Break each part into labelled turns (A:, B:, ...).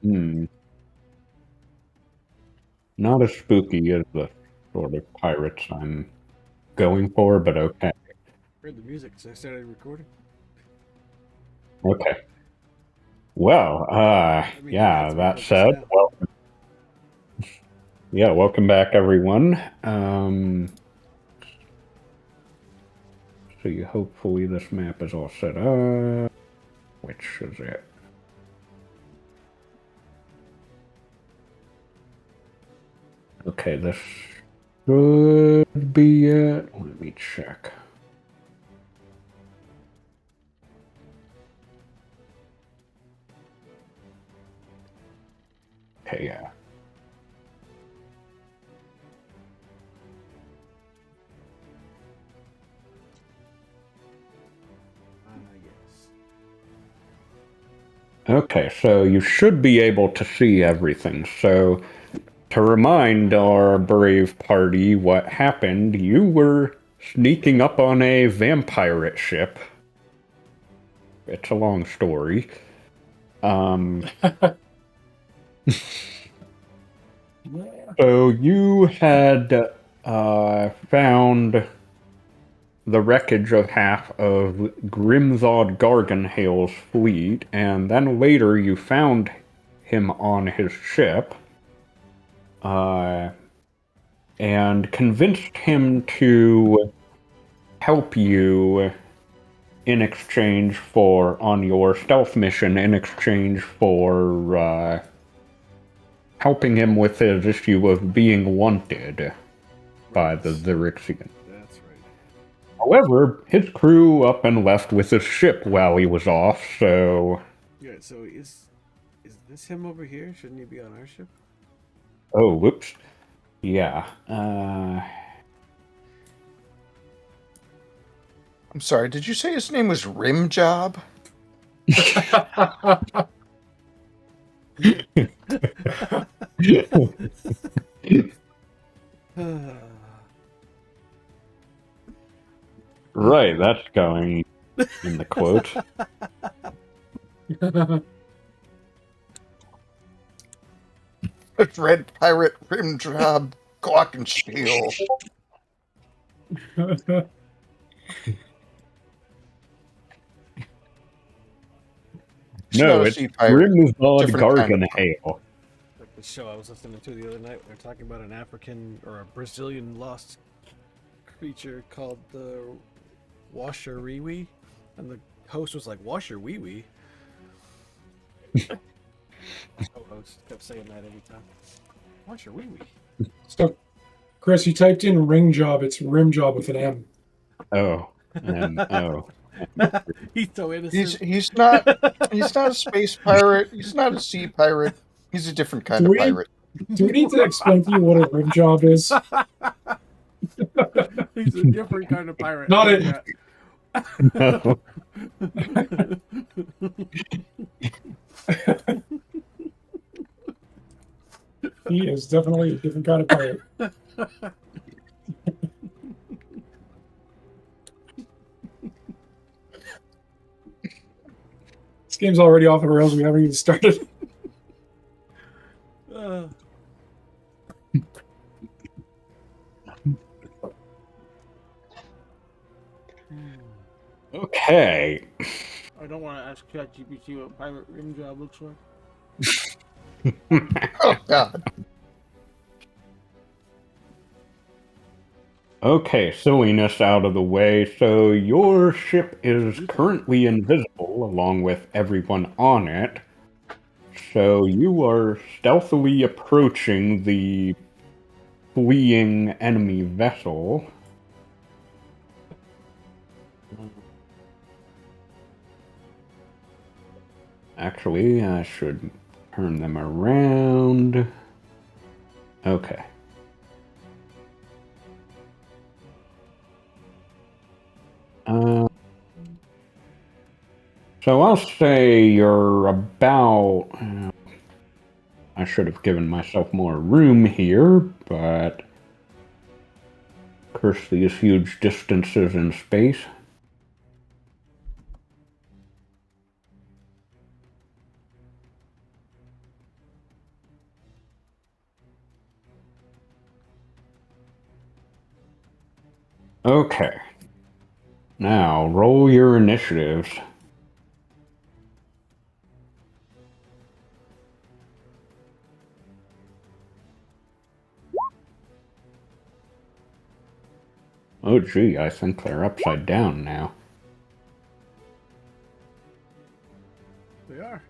A: Hmm. Not as spooky as the sort of pirates I'm going for, but okay.
B: Heard the music, so I started recording.
A: Okay. Well,
B: That means I
A: yeah,
B: have to
A: that
B: record this
A: said,
B: now.
A: yeah, welcome back, everyone. See, hopefully this map is all set up. Which is it? Okay, this should be it. Let me check. Okay, yeah.
B: Yes.
A: Okay, so you should be able to see everything. So, to remind our brave party what happened, you were sneaking up on a vampire ship. It's a long story. Um, so you had found the wreckage of half of Grimthod Garganhale's fleet, and then later you found him on his ship, uh, and convinced him to help you in exchange for, on your stealth mission, in exchange for helping him with his issue of being wanted by the Zyrixian.
B: That's right.
A: However, his crew up and left with his ship while he was off, so...
B: Yeah. So is this him over here? Shouldn't he be on our ship?
A: Oh, whoops. Yeah.
C: I'm sorry, did you say his name was Rim Job?
A: Right, that's going in the quote.
C: It's Red Pirate Rim Job Glockenspiel. He's not
A: No,
C: a
A: it's
C: sea pirate.
A: Grimthod
C: Different kind of pirate.
A: Garganhale.
B: Like the show I was listening to the other night, they're talking about an African or a Brazilian lost creature called the Washariwi, and the host was like Washariwi. Co-host kept saying that every time. Washariwi.
D: So, Chris, you typed in ring job. It's rim job with an M.
A: Oh, and oh.
B: He's so innocent.
C: He's not a space pirate. He's not a sea pirate. He's a different kind
D: Do
C: of
D: we
C: pirate.
D: do we need to explain to you what a rim job is?
B: He's a different kind of pirate.
D: Not
B: I
D: it.
B: like
A: No.
D: He is definitely a different kind of pirate. This game's already off the rails. We haven't even started.
B: that.
A: Okay.
B: I don't want to ask ChatGPT what pirate rim job looks like.
C: Oh God!
A: Okay, silliness out of the way. So your ship is currently invisible along with everyone on it. So you are stealthily approaching the fleeing enemy vessel. Actually, I should turn them around. Okay. So I'll say you're about... I should have given myself more room here, but... Curse these huge distances in space. Okay. Now, roll your initiatives. Oh gee, I think they're upside down now.
B: They are.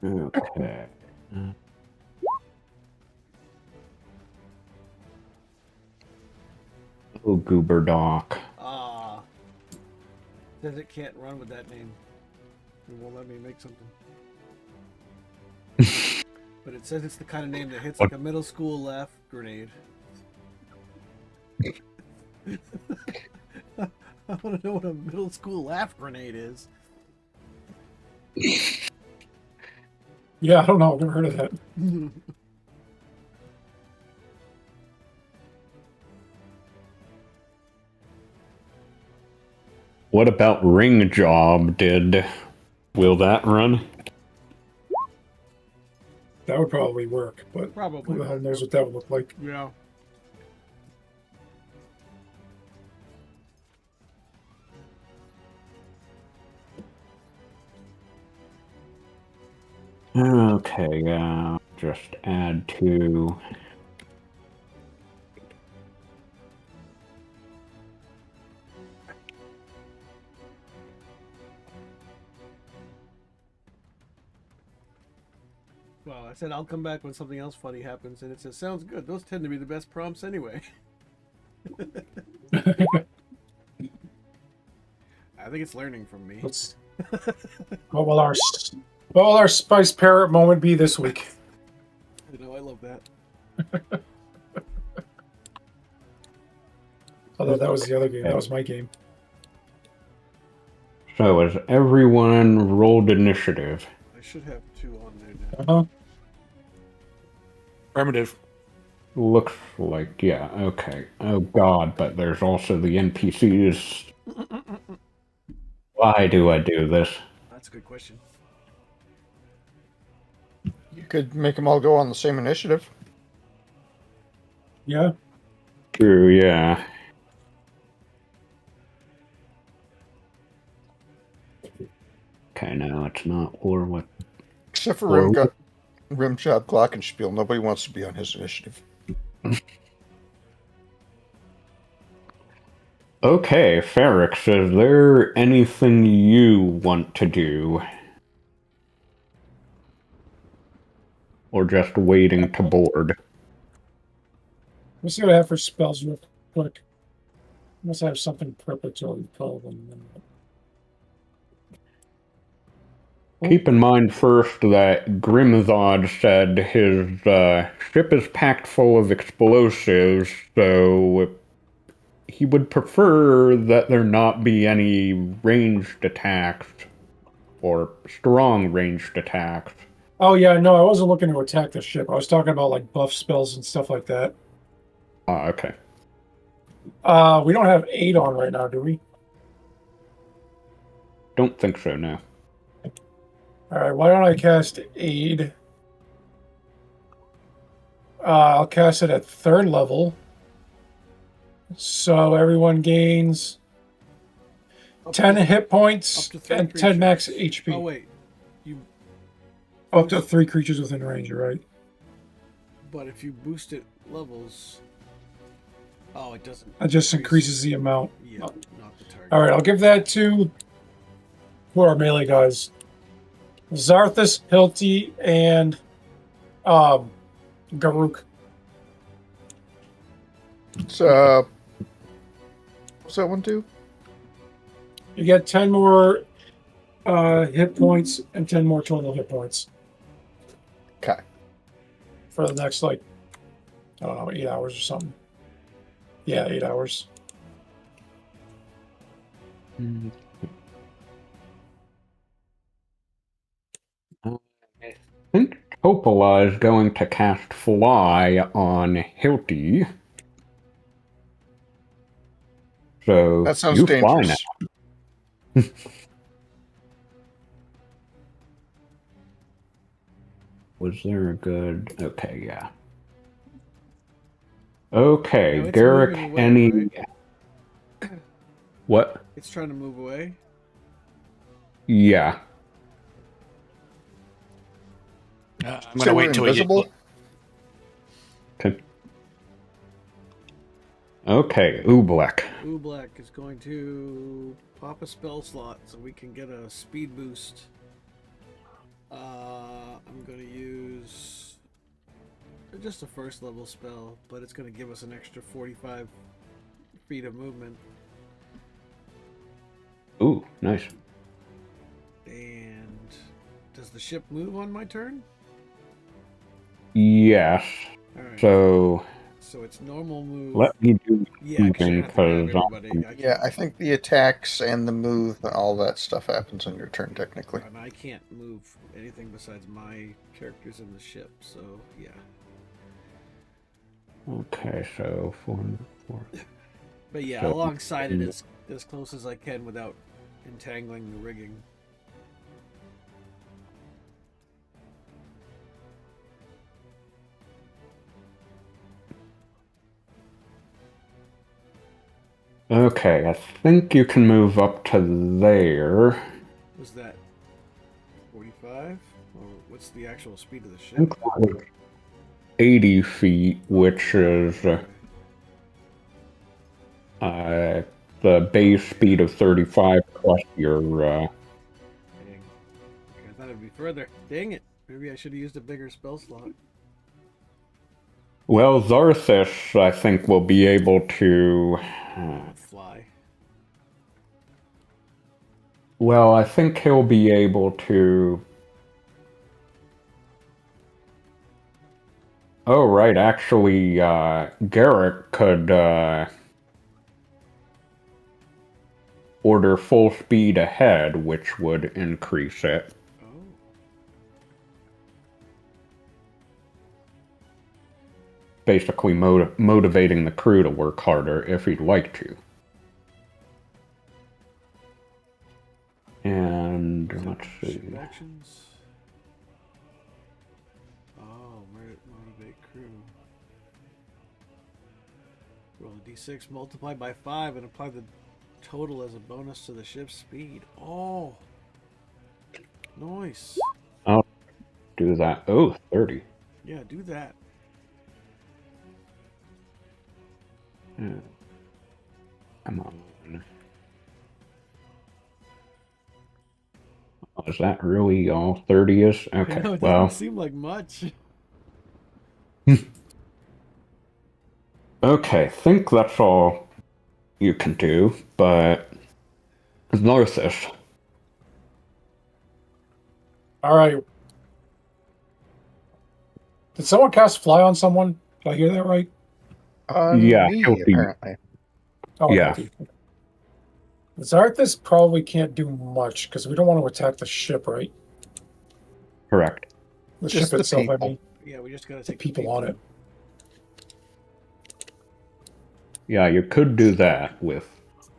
A: Okay. Oh, Goober Doc.
B: Ah. Says it can't run with that name. It won't let me make something. But it says it's the kind of name that hits like a middle school laugh grenade. I want to know what a middle school laugh grenade is.
D: Yeah, I don't know. I've never heard of that.
A: What about Ring Job? Will that run?
D: That would probably work, but
B: Probably.
D: who the hell knows what that would look like?
B: Yeah.
A: Okay, just add to.
B: Well, I said I'll come back when something else funny happens, and it says, sounds good. Those tend to be the best prompts anyway. I think it's learning from me.
D: What will our Spice Parrot moment be this week?
B: You know, I love that.
D: Although that was the other game. That was my game.
A: So, has everyone rolled initiative?
B: I should have 2 on there now.
D: Uh-huh.
C: Primitive.
A: Looks like, yeah, okay. Oh god, but there's also the NPCs. Why do I do this?
B: That's a good question.
C: You could make them all go on the same initiative.
D: Yeah.
A: True, yeah. Okay, no, it's not or what.
C: Except for
A: Or-
C: Rim Job Glockenspiel. Nobody wants to be on his initiative.
A: Okay, Ferrix, is there anything you want to do? Or just waiting to board?
D: Let's see what I have for spells real quick. Unless I have something preparatory called them.
A: Keep in mind first that Grimzod said his ship is packed full of explosives, so he would prefer that there not be any ranged attacks or strong ranged attacks.
D: Oh yeah, no, I wasn't looking to attack the ship. I was talking about like buff spells and stuff like that.
A: Okay.
D: We don't have 8 on right now, do we?
A: Don't think so, no.
D: Alright, why don't I cast Aid? I'll cast it at 3rd level. So everyone gains
B: Up
D: 10
B: to-
D: hit points
B: up to 3
D: and 10 max
B: creatures.
D: HP.
B: Oh, wait. You.
D: Up to 3 creatures within range, you're right?
B: But if you boost it levels. Oh, it doesn't.
D: That just increases the amount.
B: Yeah, not the target.
D: Alright, I'll give that to who are our melee guys. Zarthus, Hilti, and Garuk.
C: So, what's that one do?
D: You get 10 more hit points and 10 more total hit points
C: Okay.
D: for the next, like, I don't know, 8 hours or something. Yeah, 8 hours.
A: I think Topola is going to cast Fly on Hilti. So
C: That sounds
A: you
C: dangerous.
A: fly now. Was there a good? Okay, yeah. Okay,
B: Now it's
A: Garrick,
B: moving away,
A: any
B: right?
A: what?
B: It's trying to move away.
A: Yeah.
E: I'm
C: Say
E: gonna
C: we're
E: wait till we get.
C: invisible.
A: Okay, Oobleck.
B: Oobleck is going to pop a spell slot so we can get a speed boost. I'm going to use just a first level spell, but it's going to give us an extra 45 feet of movement.
A: Ooh, nice.
B: And does the ship move on my turn?
A: Yes.
B: All right.
A: So
B: it's normal move.
A: let me do
B: Yeah, because you're
A: moving
B: gonna have to grab
A: because
B: everybody.
C: Yeah, I think the attacks and the move and all that stuff happens on your turn, technically.
B: And I can't move anything besides my characters in the ship. So yeah.
A: okay, so 4.
B: But yeah,
A: So-
B: alongside it as close as I can without entangling the rigging.
A: Okay, I think you can move up to there.
B: Was that 45? Or what's the actual speed of the
A: I
B: ship?
A: think that was 80 feet, which is the base speed of 35 plus your.
B: Dang. Okay, I thought it'd be further. Dang it. Maybe I should have used a bigger spell slot.
A: Well, Zarthus, I think, will be able to.
B: Fly.
A: Well, I think he'll be able to. Oh, right. Actually, Garrick could order full speed ahead, which would increase it.
B: Oh.
A: Basically, motivating the crew to work harder if he'd like to. And let's see.
B: Ship actions. Oh, motivate crew. Roll a d6, multiply by 5, and apply the total as a bonus to the ship's speed. Oh, nice.
A: Do that. Oh, 30.
B: Yeah, do that.
A: Yeah. Come on. Oh, is that really all 30 is?
B: I
A: Okay,
B: know, it
A: well.
B: doesn't seem like much.
A: Okay, think that's all you can do, but Narcissus.
D: All right. Did someone cast fly on someone? Did I hear that right?
A: Yeah,
C: Me,
A: he'll be-
C: apparently.
D: Oh,
A: Yeah.
D: okay. Zarthus probably can't do much because we don't want to attack the ship, right?
A: Correct.
D: The
C: Just
D: ship
C: the
D: itself, I
C: people.
D: mean.
B: Yeah, we just gotta
D: The
B: take
D: people on it.
A: Yeah, you could do that with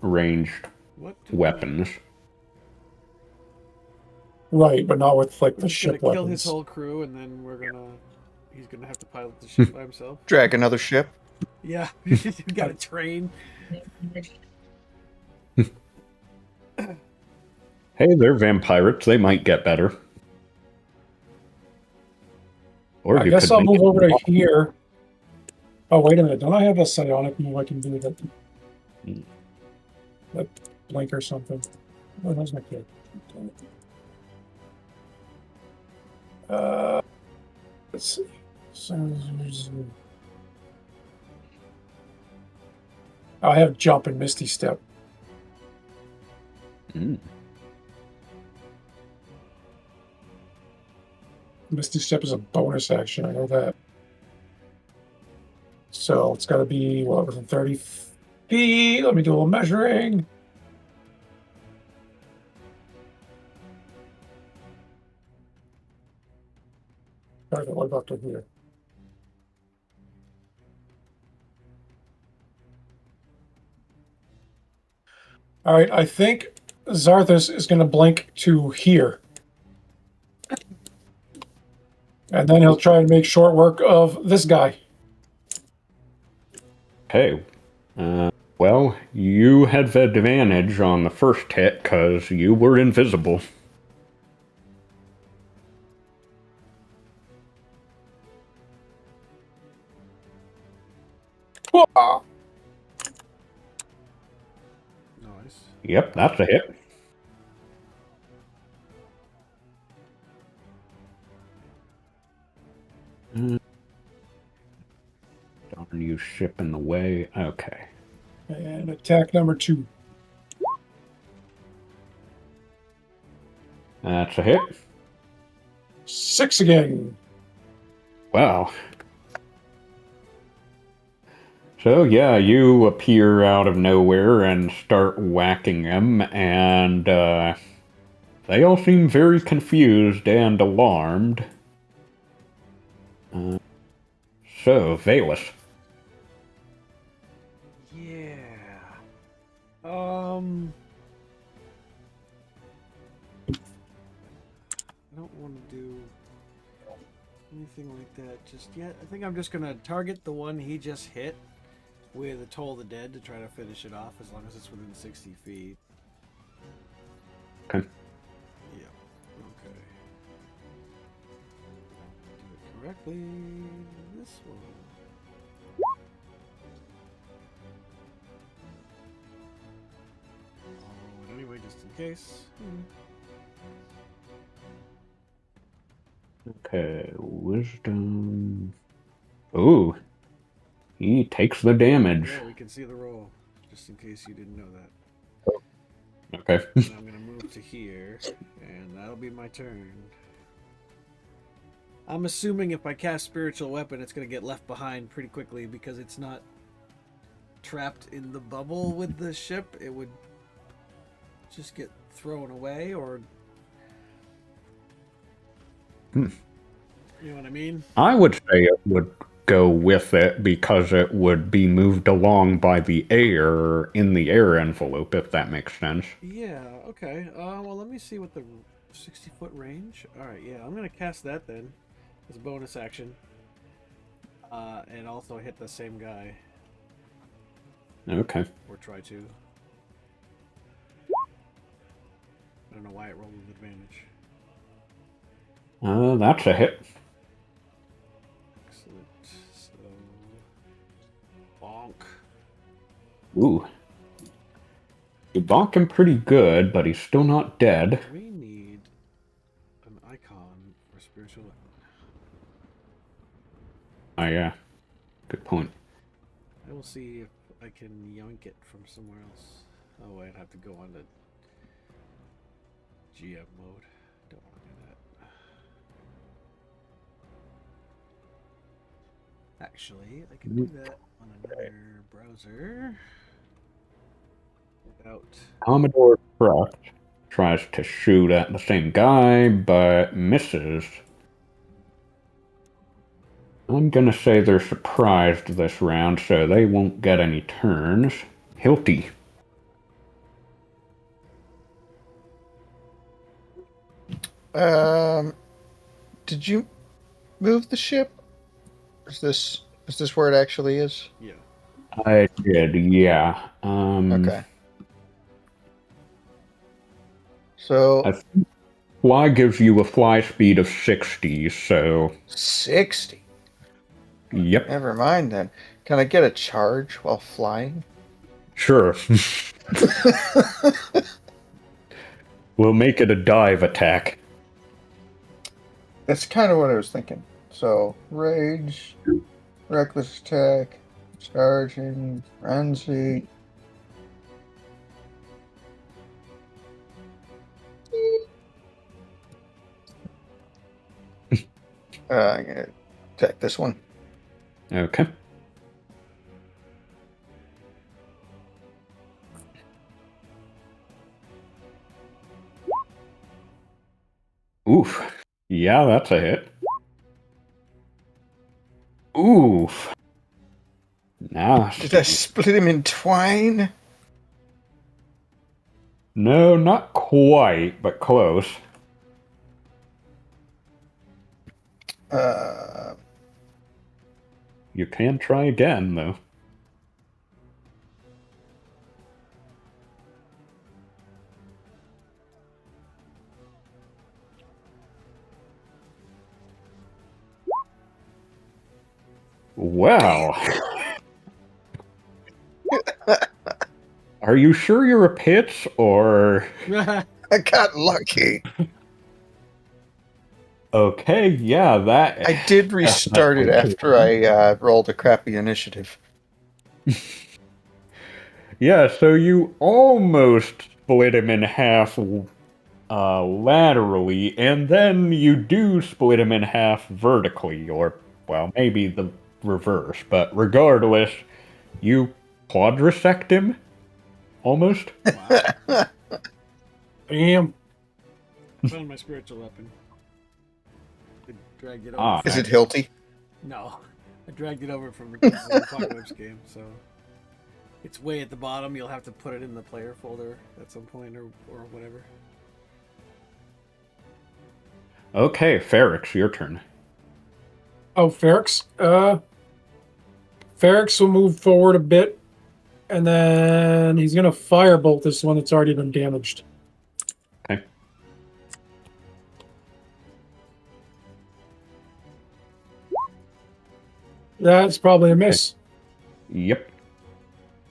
A: ranged
B: What? did
A: weapons.
D: Right, but not with like
B: We're
D: the
B: just gonna
D: ship
B: kill
D: weapons.
B: his whole crew, and then he's gonna have to pilot the ship by himself.
C: Drag another ship.
B: Yeah, you gotta train.
A: Hey, they're vampires. They might get better. Or
D: I
A: you
D: guess
A: could
D: I'll
A: make
D: move
A: it-
D: over to here. Oh, wait a minute. Don't I have a psionic move I can do that blink or something? Oh, that's my kid. Let's see. I have jump and misty step.
A: Mm.
D: Misty step is a bonus action. I know that. So it's got to be what, within 30 feet. Let me do a little measuring. All right, what about to here? All right, I think Zarthus is going to blink to here. And then he'll try and make short work of this guy.
A: Okay. Well, you had the advantage on the first hit because you were invisible.
D: Whoa!
B: Nice.
A: Yep, that's a hit. Darn you, ship in the way. Okay.
D: And attack number 2.
A: That's a hit.
D: 6 again.
A: Wow. So, yeah, you appear out of nowhere and start whacking them, and they all seem very confused and alarmed. So, Valus.
B: Yeah. I don't want to do anything like that just yet. I think I'm just gonna target the one he just hit with a Toll the Dead to try to finish it off, as long as it's within 60 feet.
A: Okay.
B: Yeah. Okay. Do it correctly. This one. I'll roll it anyway, just in case.
A: Okay, wisdom. Ooh. He takes the damage.
B: Yeah, we can see the roll, just in case you didn't know that.
A: Okay.
B: And I'm gonna move to here, and that'll be my turn. I'm assuming if I cast Spiritual Weapon, it's gonna get left behind pretty quickly because it's not trapped in the bubble with the ship. It would just get thrown away, or you know what I mean?
A: I would say it would go with it because it would be moved along by the air in the air envelope, if that makes sense.
B: Yeah. Okay. Well, let me see what the 60-foot range. All right. Yeah, I'm gonna cast that then as a bonus action, and also hit the same guy,
A: Okay.
B: or try to. I don't know why it rolled with advantage.
A: That's a hit.
B: Excellent. So, bonk.
A: Ooh. You bonk him pretty good, but he's still not dead.
B: We need an icon for spiritual weapon.
A: Oh, yeah. Good point.
B: I will see if I can yoink it from somewhere else. Oh, I'd have to go on to GM mode. Don't want to do that. Actually, I can do that on another browser. Without.
A: Commodore Truck tries to shoot at the same guy, but misses. I'm gonna say they're surprised this round, so they won't get any turns. Hilty.
C: Did you move the ship? Is this where it actually is?
B: Yeah.
A: I did, yeah.
C: Okay. So
A: I think fly gives you a fly speed of 60, so
C: 60.
A: yep.
C: Never mind then. Can I get a charge while flying?
A: Sure. We'll make it a dive attack.
C: That's kind of what I was thinking. So rage, reckless attack, charging, frenzy. I'm gonna attack this one.
A: Okay. Oof. Yeah, that's a hit. Oof. Nasty.
C: Did I split him in twine?
A: No, not quite, but close.
C: Uh,
A: You can try again, though. Well, are you sure you're a pit, or...
C: I got lucky.
A: Okay, yeah, that...
C: I did restart it after I rolled a crappy initiative.
A: Yeah, so you almost split him in half laterally, and then you do split him in half vertically, or, well, maybe the reverse, but regardless, you quadrisect him? Almost?
B: Wow.
D: Damn.
B: I found my spiritual weapon. I dragged it over.
A: Ah,
C: Is it Hilty?
B: No, I dragged it over from the Apocalypse game, so it's way at the bottom. You'll have to put it in the player folder at some point, or whatever.
A: Okay, Ferrix, your turn.
D: Oh, Ferrix. Ferrix will move forward a bit, and then he's gonna firebolt this one that's already been damaged.
A: Okay.
D: That's probably a miss.
A: Yep.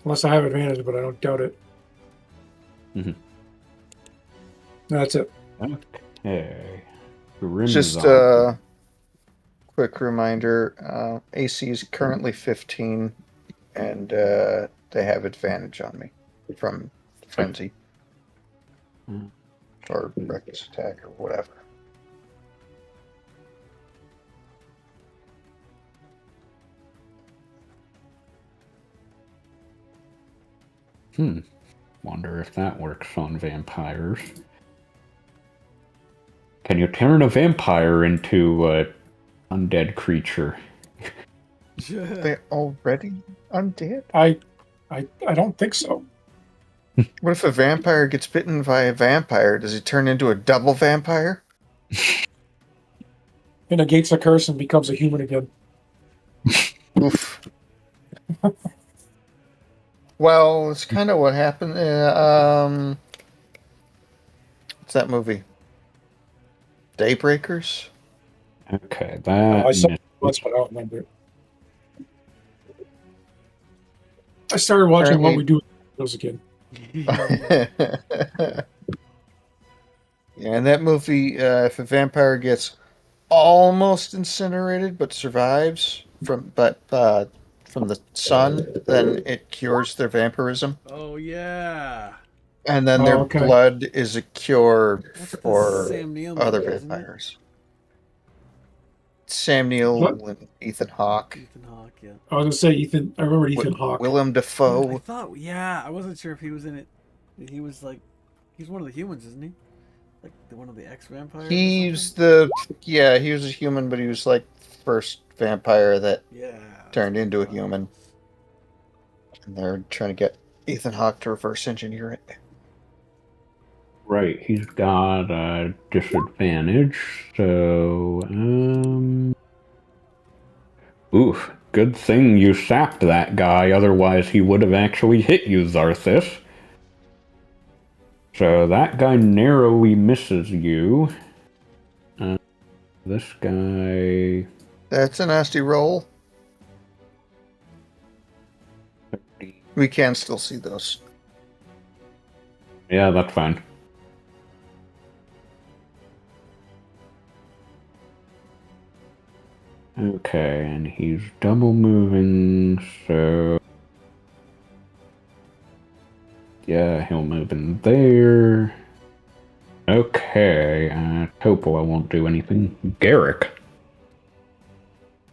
D: Unless I have advantage, but I don't doubt it.
A: Mhm.
D: That's it.
A: Okay.
C: Just
A: Grimzon.
C: a quick reminder, AC is currently 15, and they have advantage on me from Frenzy.
A: Mm.
C: Or Reckless Attack, or whatever.
A: Wonder if that works on vampires. Can you turn a vampire into a undead creature?
C: They're already undead?
D: I don't think so.
C: What if a vampire gets bitten by a vampire? Does he turn into a double vampire?
D: He negates a curse and becomes a human again.
C: Oof. Well, it's kind of what happened. What's that movie? Daybreakers?
A: Okay, that...
D: I saw it once, but I don't remember it. I started watching What We Do those again.
C: Yeah, in that movie, if a vampire gets almost incinerated but survives from the sun, then it cures their vampirism,
B: Oh yeah,
C: and then
D: Oh,
C: their
D: okay.
C: blood is a cure
B: that's the
C: for
B: Sam Neill
C: other
B: movie, isn't it?
C: vampires. Sam Neill
D: What?
C: and Ethan Hawke,
B: Ethan Hawke, yeah.
D: I was gonna say Ethan. I remember Ethan Hawke.
C: Willem
B: I
C: Dafoe.
B: thought, yeah, I wasn't sure if he was in it. He was like, he's one of the humans, isn't he? Like one of the ex-vampires.
C: He was a human, but he was like the first vampire that
B: Yeah.
C: turned into a human. And they're trying to get Ethan Hawke to reverse engineer it.
A: Right, he's got a disadvantage, so, oof, good thing you sapped that guy, otherwise he would have actually hit you, Zarthis. So that guy narrowly misses you. This guy...
C: That's a nasty roll. We can still see those.
A: Yeah, that's fine. Okay, and he's double moving, so... Yeah, he'll move in there. Okay, Topol, I won't do anything. Garrick.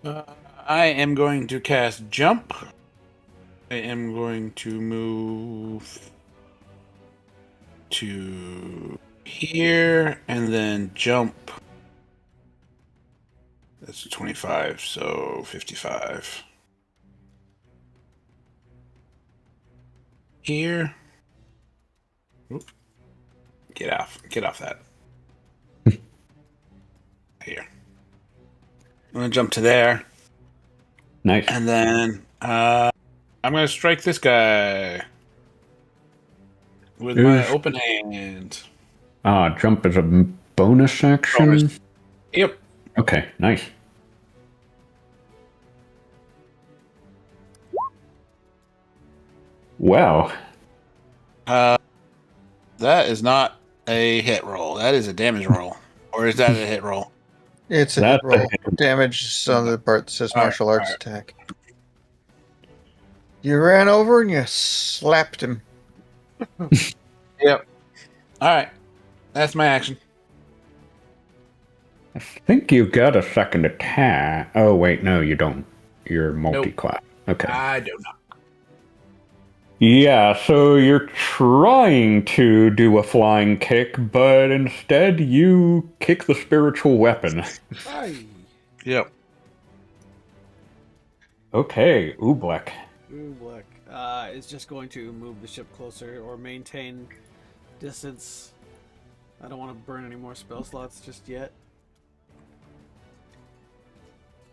E: I am going to cast Jump. I am going to move to here and then jump. That's 25, so 55. Here. Oop. Get off that. Here. gonna jump to there,
A: Nice.
E: and then I'm gonna strike this guy with my
A: Is
E: open hand.
A: jump is a bonus action?
E: Bonus. Yep.
A: Okay, nice. Wow.
E: That is not a hit roll. That is a damage roll. Or is that a hit roll?
C: It's a
A: That's
C: hit roll.
A: a hit.
C: Damage is on the part that says
E: All right,
C: martial arts
E: all right.
C: attack. You ran over and you slapped him.
E: Yep. All right. That's my action.
A: I think you got a second attack. Oh, wait, no, you don't. You're multi-class. Okay.
E: I do not.
A: Yeah, so you're trying to do a flying kick, but instead you kick the spiritual weapon.
B: Aye.
E: Yep.
A: Okay, Oobleck.
B: Ooh, look. It's just going to move the ship closer or maintain distance. I don't want to burn any more spell slots just yet.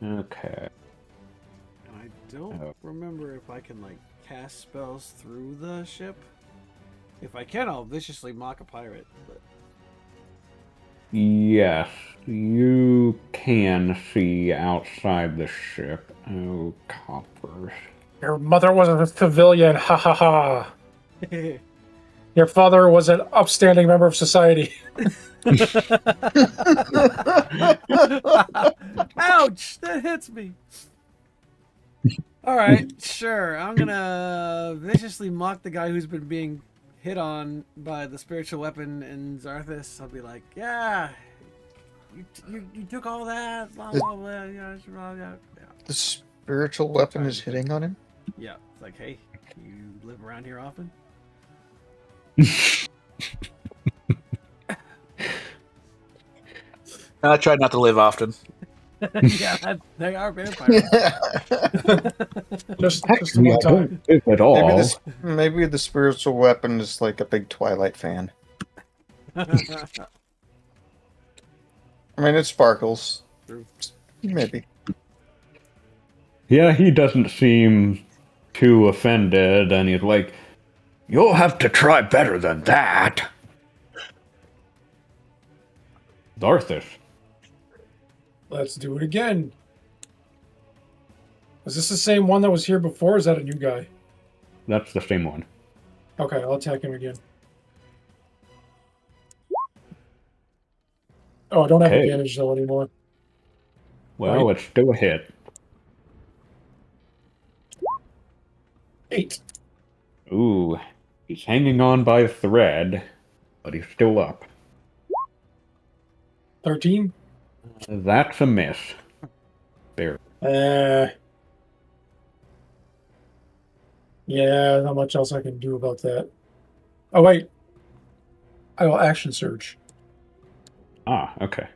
A: Okay.
B: And I don't remember if I can, like, cast spells through the ship. If I can, I'll viciously mock a pirate. But
A: Yes, you can see outside the ship. Oh, coppers.
D: Your mother was a civilian. Ha ha ha. Your father was an upstanding member of society.
B: ouch! That hits me. All right, sure. I'm gonna viciously mock the guy who's been being hit on by the spiritual weapon in Zarthus. I'll be like, yeah, you took all that, blah blah blah. Yeah, yeah.
C: The spiritual weapon is hitting on him?
B: Yeah, it's like, hey, you live around here often?
E: I tried not to live often.
B: Yeah, they are vampires.
D: Just
A: Actually,
D: one
A: I
D: time.
A: don't live at all.
C: Maybe the spiritual weapon is like a big Twilight fan. I mean, it sparkles.
B: True.
C: Maybe.
A: Yeah, he doesn't seem too offended, and he's like, "You'll have to try better than that." Darthus.
D: Let's do it again. Is this the same one that was here before? Or is that a new guy?
A: That's the same one.
D: Okay, I'll attack him again. Oh, I don't have
A: Okay.
D: advantage though anymore.
A: Well,
D: Right.
A: it's still a hit.
D: 8.
A: Ooh, he's hanging on by a thread, but he's still up.
D: 13.
A: That's a miss. There.
D: Yeah, not much else I can do about that. Oh wait, I will action surge.
A: Ah, okay.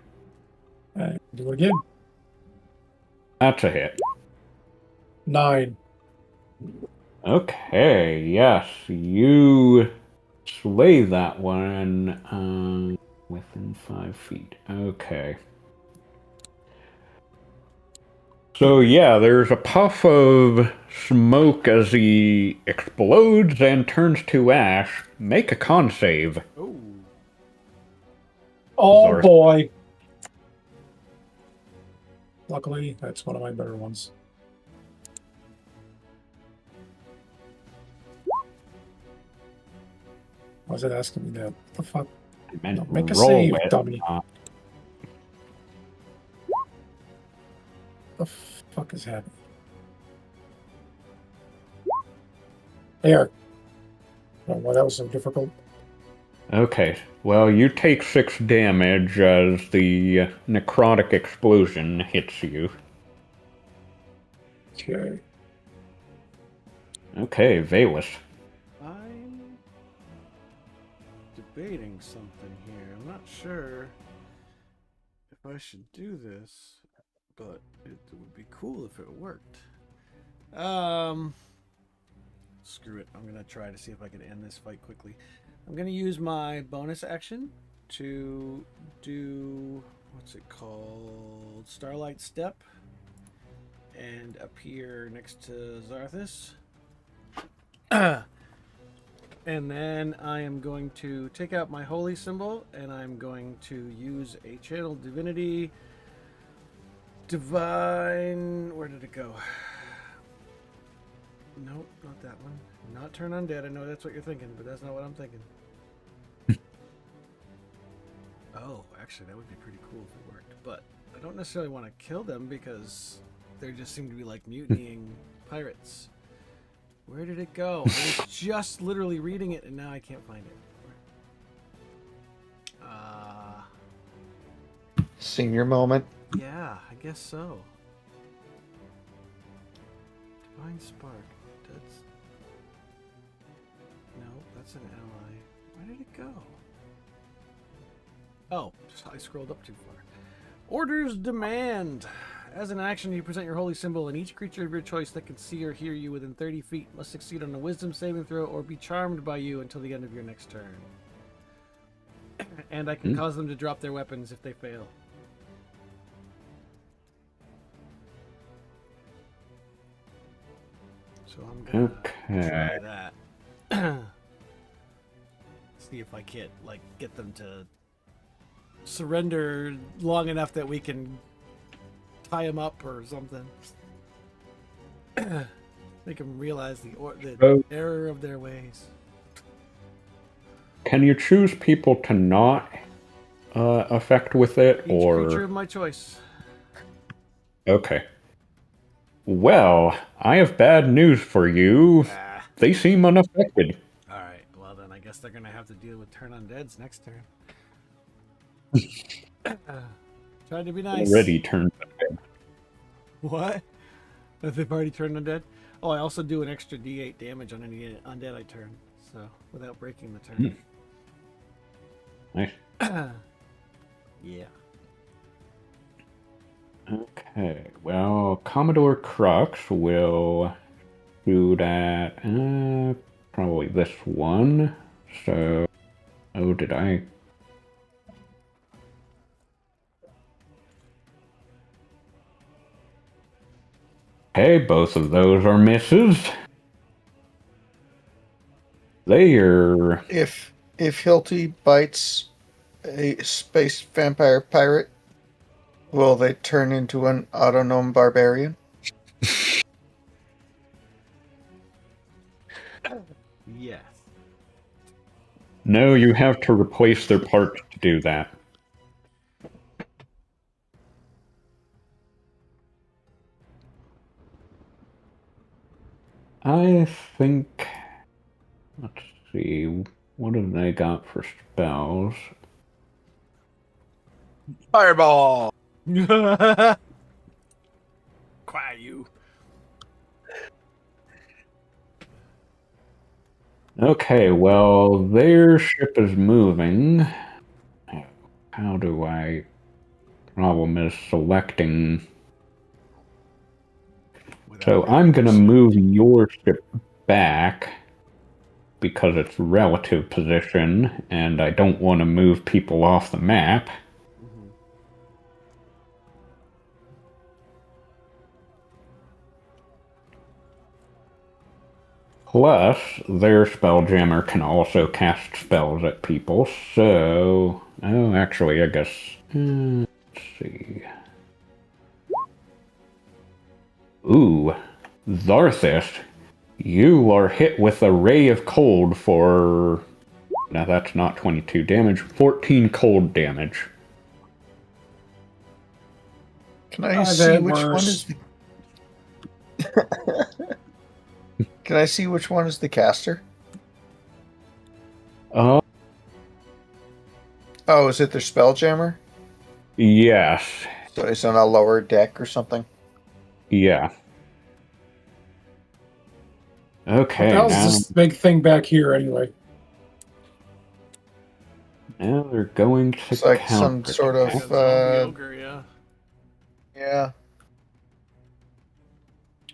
D: Do it again.
A: That's a hit.
D: 9.
A: Okay, yes, you slay that one within 5 feet. Okay. So yeah, there's a puff of smoke as he explodes and turns to ash. Make a con save.
B: Oh,
D: Oh
A: Zarth.
D: boy. Luckily, that's one of my better ones. Why is it asking me that? What the fuck?
A: I meant
D: No, make a
A: roll
D: save,
A: it.
D: dummy. The fuck is happening? There. Oh, why that was so difficult.
A: Okay, well, you take 6 damage as the necrotic explosion hits you.
D: Okay.
A: Okay, Valus.
B: I'm debating something here. I'm not sure if I should do this, but it would be cool if it worked. Screw it. I'm gonna try to see if I can end this fight quickly. I'm gonna use my bonus action to do what's it called? Starlight Step. and appear next to Zarthus. And then I am going to take out my holy symbol, and I'm going to use a channel divinity. Divine. Where did it go? Nope, not that one. Not turn undead. I know that's what you're thinking, but that's not what I'm thinking. Oh, actually, that would be pretty cool if it worked. But I don't necessarily want to kill them because they just seem to be like mutinying pirates. Where did it go? I was just literally reading it, and now I can't find it.
C: Senior moment.
B: Yeah, I guess so. Divine Spark. That's... No, that's an ally. Where did it go? Oh, I scrolled up too far. Orders demand. As an action, you present your holy symbol, and each creature of your choice that can see or hear you within 30 feet must succeed on a wisdom saving throw or be charmed by you until the end of your next turn. And I can cause them to drop their weapons if they fail. So I'm gonna try that. See if I can't get them to surrender long enough that we can tie them up or something. Make them realize the error of their ways.
A: Can you choose people to not affect with it,
B: Each creature of my choice.
A: Okay. Well, I have bad news for you. They seem unaffected.
B: Alright, well then I guess they're gonna have to deal with turn undeads next turn. Trying to be nice.
A: Already turned undead.
B: What? That they've already turned undead? Oh, I also do an extra D8 damage on any undead I turn, so without breaking the turn.
A: Nice.
B: Yeah.
A: Okay, well, Commodore Crux will shoot at probably this one. So, oh, did I? Okay, both of those are misses. They are...
C: If Hilty bites a space vampire pirate, will they turn into an autonomous barbarian?
B: Yes.
A: No, you have to replace their parts to do that. I think... Let's see. What have they got for spells?
E: Fireball!
B: Quiet you.
A: Okay, well, their ship is moving. How do I... Problem is selecting... So I'm gonna move your ship back because it's relative position, and I don't want to move people off the map. Plus, their Spelljammer can also cast spells at people, so... Oh, actually, I guess... let's see... Ooh, Zarthus, you are hit with a ray of cold for... Now that's not 22 damage, 14 cold damage.
C: Can I see which one is Can I see which one is the caster?
A: Oh,
C: is it their Spelljammer?
A: yes.
C: So it's on a lower deck or something?
A: Yeah. Okay,
D: What the hell's this big thing back here anyway?
A: now they're going to
C: It's like some sort of
B: Ogre, yeah.
C: yeah.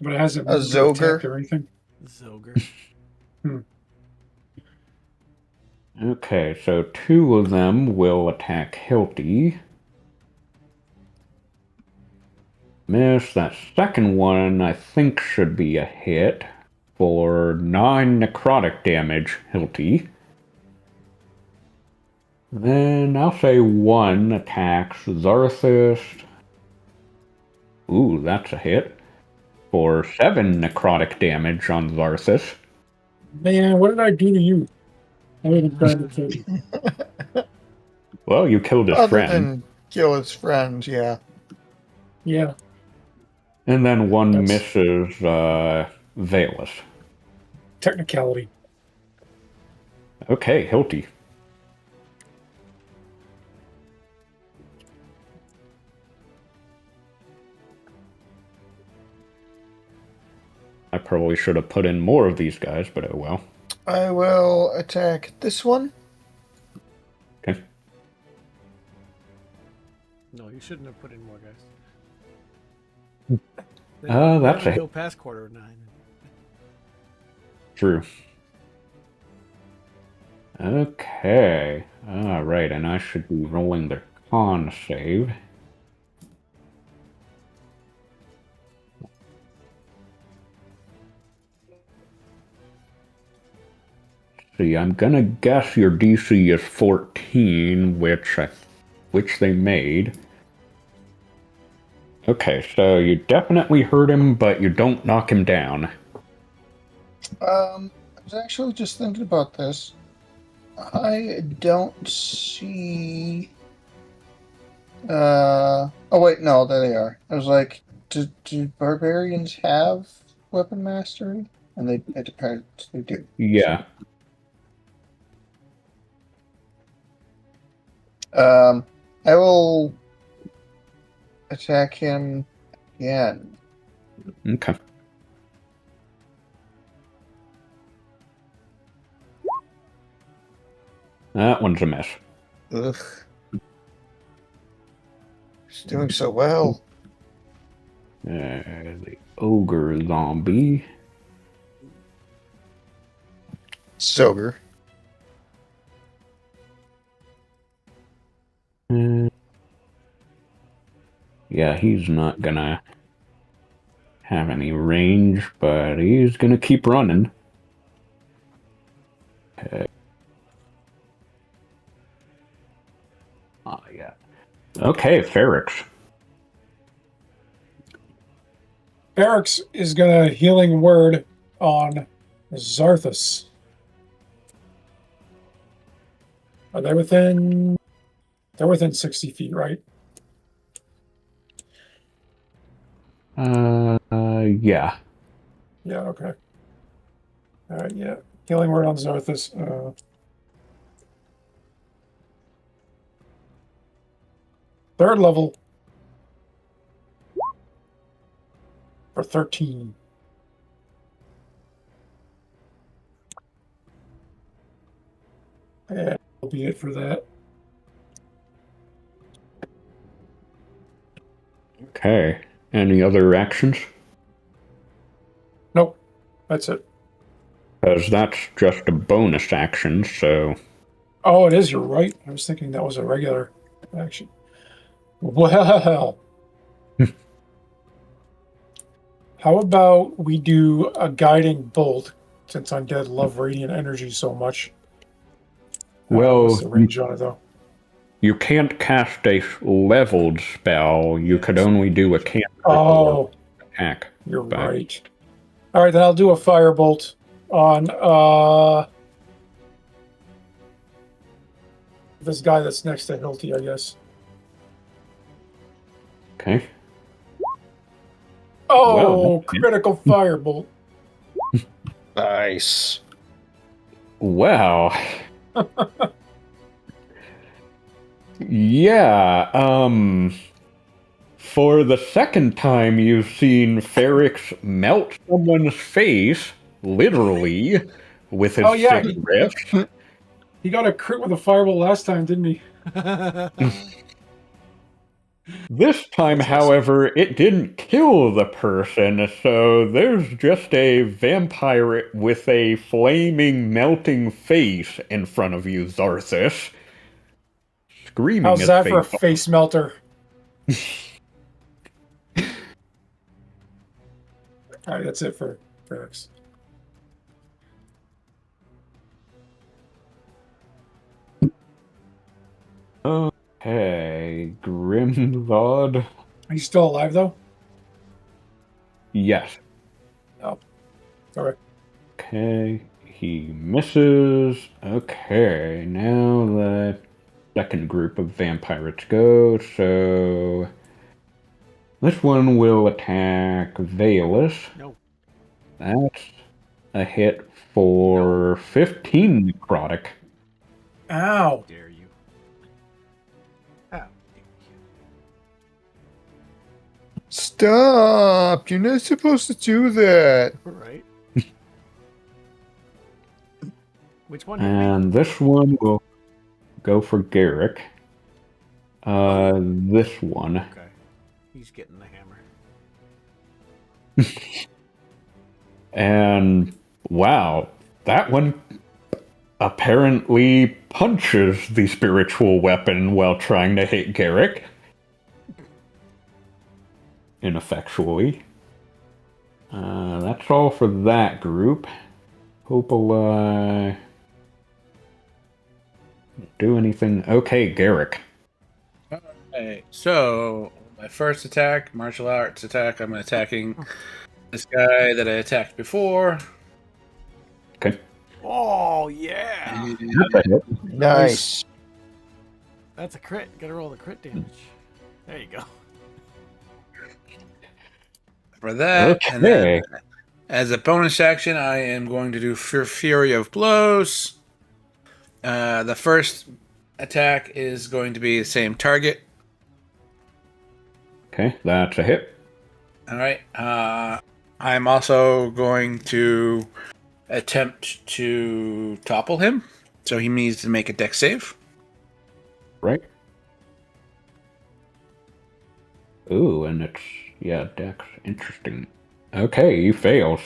D: But it hasn't
C: A Zoger
D: or anything.
B: Zoger.
A: Okay, so two of them will attack Hilty. Miss. That second one, I think, should be a hit for 9 necrotic damage, Hilty. Then I'll say 1 attacks Zarthus. Ooh, that's a hit for 7 necrotic damage on Zarthus.
D: Man, what did I do to you? I wasn't trying to kill you.
A: Well, you killed his
C: Other
A: friend.
C: than kill his friend, yeah.
D: Yeah.
A: And then 1
D: That's-
A: misses Valus.
D: Technicality.
A: Okay, Hilty. I probably should have put in more of these guys, but oh well.
C: I will attack this one.
A: Okay.
B: No, you shouldn't have put in more guys.
A: That's a hit.
B: Go past quarter 9.
A: True. Okay. Alright, and I should be rolling the con save. See, I'm gonna guess your DC is 14, which they made. Okay, so you definitely hurt him, but you don't knock him down.
C: I was actually just thinking about this. I don't see. Oh wait, no, there they are. I was like, do barbarians have weapon mastery? And they apparently do.
A: Yeah.
C: I will attack him again.
A: Okay. That one's a miss.
C: Ugh. He's doing so well.
A: The ogre zombie.
C: Sober.
A: Yeah, he's not gonna have any range, but he's gonna keep running. Okay. Yeah. Okay, Ferrix.
D: Barracks is gonna healing word on Zarthus. Are they within? They're within 60 feet, right?
A: Yeah.
D: Yeah. Okay. All right. Yeah. Healing word on Zarthus. Third level for 13. And that'll be it for that.
A: Okay. Any other actions?
D: Nope. That's it.
A: Because that's just a bonus action, so...
D: Oh, it is. You're right. I was thinking that was a regular action. Well, how about we do a guiding bolt, since undead love radiant energy so much?
A: Well,
D: what's the range on it, though?
A: You can't cast a leveled spell. You could only do a cantrip or attack.
D: You're right. All right, then I'll do a firebolt on this guy that's next to Hilty, I guess.
A: Okay.
D: Oh, critical firebolt.
C: Nice.
A: Wow. Yeah, for the second time you've seen Ferrix melt someone's face, literally, with his sick rift.
D: He got a crit with a firebolt last time, didn't he?
A: This time, however, it didn't kill the person, so there's just a vampire with a flaming, melting face in front of you, Zarthus. Screaming.
D: How's that for a face melter? All right, that's it for X.
A: Okay, Grimzod.
D: Are you still alive though?
A: Yes.
D: No. All right.
A: Okay, he misses. Okay, now the second group of vampires go. So this one will attack Valus.
B: No.
A: That's a hit for 15 necrotic.
D: Ow.
B: Dare you? How dare you?
C: Stop! You're not supposed to do that.
B: Right. Which one hit me?
A: And this one will go for Garrick. This one.
B: Okay. He's getting the hammer.
A: And wow, that one apparently punches the spiritual weapon while trying to hit Garrick. Ineffectually. That's all for that group. Hope will do anything. Okay, Garrick.
E: Alright, so my first attack, martial arts attack, I'm attacking this guy that I attacked before.
A: Okay.
B: Oh yeah.
A: That's a hit.
C: Nice.
B: That's a crit. Gotta roll the crit damage. There you go.
E: For that, and
A: Okay.
E: then as a bonus action, I am going to do Fury of Blows. The first attack is going to be the same target.
A: Okay, that's a hit.
E: All right. I'm also going to attempt to topple him, so he needs to make a dex save.
A: Right. Ooh, and it's, yeah, Dex. Interesting. Okay, he fails.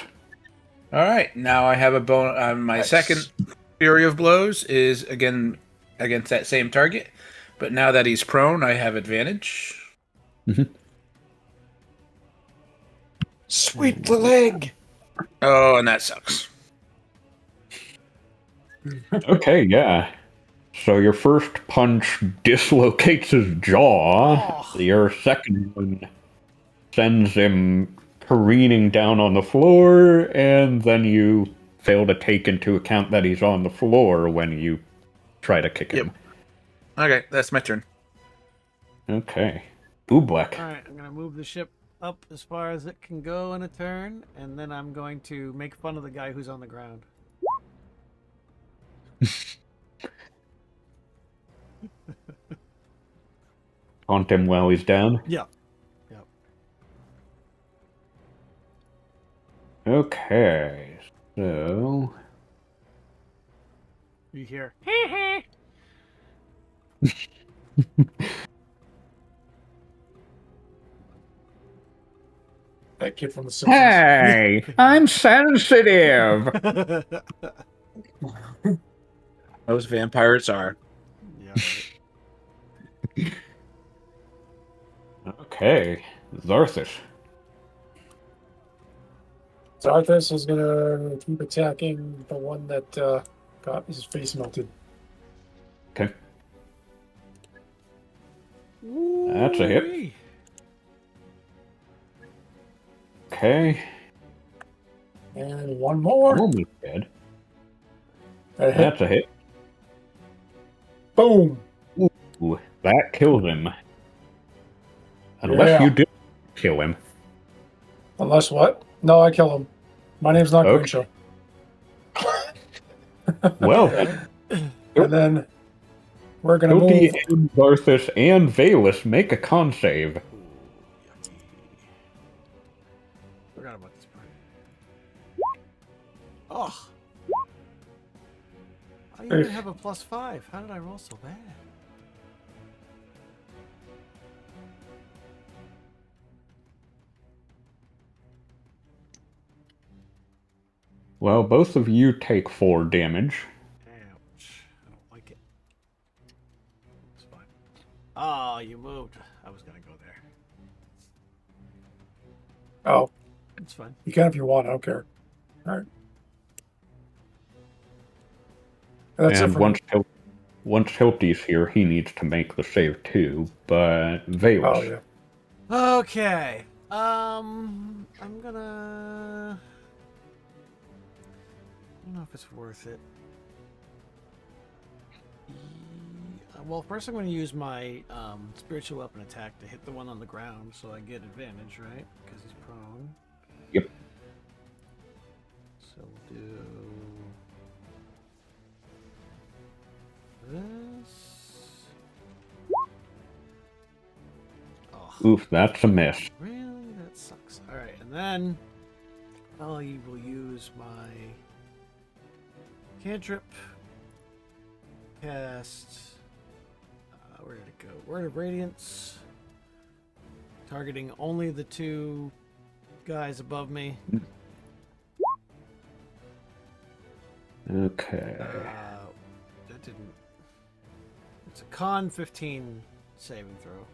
E: All right. Now I have a bone. My
C: Nice.
E: second Fury of Blows is again against that same target, but now that he's prone, I have advantage.
C: Sweep the leg.
E: Oh, and that sucks.
A: Okay, yeah. So your first punch dislocates his jaw.
B: Oh.
A: Your second one sends him careening down on the floor, and then you fail to take into account that he's on the floor when you try to kick him.
E: Okay, that's my turn.
A: Okay. Oobleck.
B: Alright, I'm gonna move the ship up as far as it can go in a turn, and then I'm going to make fun of the guy who's on the ground.
A: Taunt him while he's down.
B: Yeah. Yep.
A: Okay. So.
B: You hear?
D: That kid from the Simpsons.
A: Hey, I'm sensitive.
E: Those vampires are.
B: Yeah. Right.
A: Okay, Zarthus.
D: Zarthus is gonna keep attacking the one that got his face melted.
A: Okay. That's a hit.
B: Ooh-wee.
A: Okay.
D: And one more.
A: Almost dead.
D: That hit.
A: That's a hit.
D: Boom.
A: Ooh, that kills him. Unless
D: Yeah.
A: you did kill him.
D: Unless what? No, I kill him. My name's not
A: Okay.
D: Grimshaw.
A: Well, then,
D: And then we're gonna
A: Guilty
D: move.
A: and Zarthus and Valus make a con save.
B: Ooh, yucky. Forgot about this part. Oh. I even have a +5. How did I roll so bad?
A: Well, both of you take 4 damage.
B: Ouch. I don't like it. It's fine. Oh, you moved. I was gonna go there.
D: Oh,
B: It's fine.
D: You can if you want. I don't care. All right. That's it
A: And
D: for me.
A: once Hilty's here, he needs to make the save too. But Valus.
D: Oh yeah.
B: Okay. I'm gonna. I don't know if it's worth it. Well, first I'm going to use my spiritual weapon attack to hit the one on the ground, so I get advantage, right? Because he's prone.
A: Yep.
B: So we'll do this. Oh,
A: Oof, that's a miss.
B: really? That sucks. All right, and then I will use my cantrip. Cast. Where did it go? Word of Radiance. Targeting only the two guys above me.
A: Okay.
B: That didn't. It's a con 15 saving throw.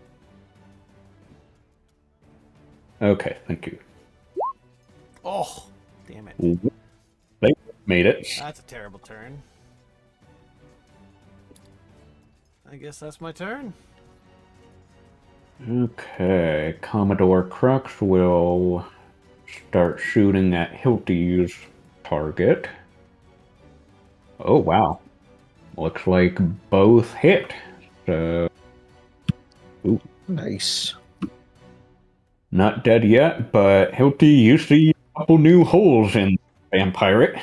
A: Okay, thank you.
B: Oh, damn it.
A: They made it.
B: That's a terrible turn. I guess that's my turn.
A: Okay, Commodore Crux will start shooting at Hilty's target. Oh, wow. Looks like both hit. So,
C: Nice.
A: not dead yet, but Hilty, you see a couple new holes in Vampire.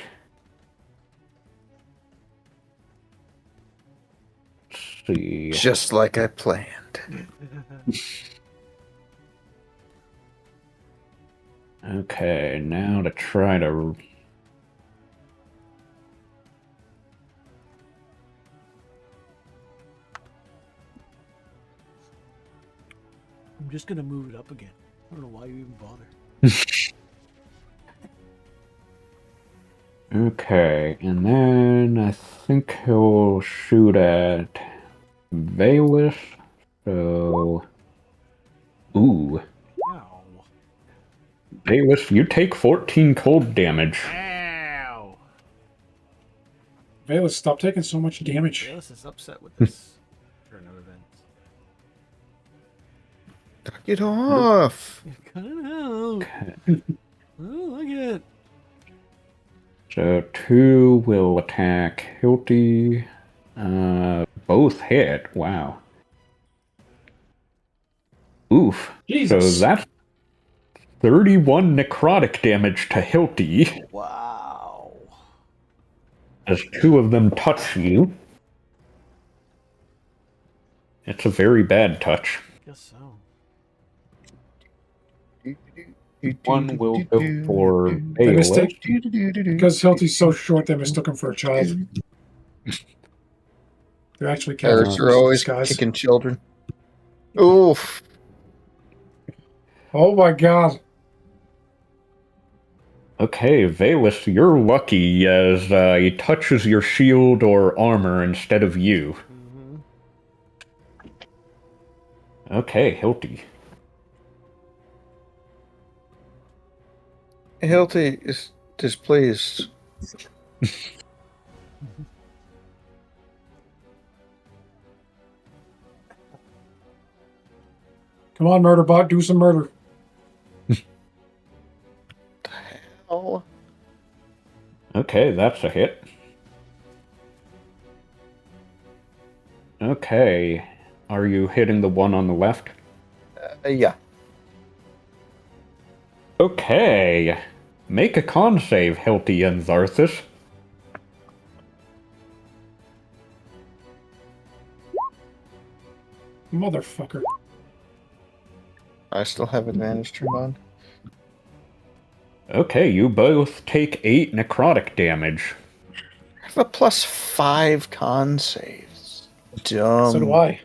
A: Let's see.
C: Just like I planned.
A: Okay, now to try to...
B: I'm just gonna move it up again. I don't know why you even bother.
A: Okay, and then I think he'll shoot at Valus. So, ooh,
B: Ow.
A: Valus, you take 14 cold damage.
B: Ow.
D: Valus, stop taking so much damage.
B: Bayless is upset with this turn of events.
C: Knock it off.
B: Cut it out. Oh, look at it.
A: So 2 will attack Hilty. Both hit. Wow. Oof.
D: Jesus.
A: So that's 31 necrotic damage to Hilty
B: Wow.
A: as 2 of them touch you. It's a very bad touch.
B: Guess so.
A: One will go for
D: They
A: Valus.
D: mistake because Hilty's so short. They mistook him for a child. They're actually
C: Parents
D: Catholics
C: are
D: in
C: always
D: disguise.
C: kicking children. Oof.
D: Oh my god.
A: Okay, Valus, you're lucky as he touches your shield or armor instead of you.
B: Mm-hmm.
A: Okay, Hilty.
C: Hilty is displeased.
D: Come on, Murderbot, do some murder.
C: Oh.
A: Okay, that's a hit. Okay, are you hitting the one on the left?
C: Yeah.
A: Okay, make a con save, Hilty and Zarthus.
D: Motherfucker.
C: I still have advantage turned on.
A: Okay, you both take 8 necrotic damage.
C: I have a +5 con saves. Dumb.
D: So do I.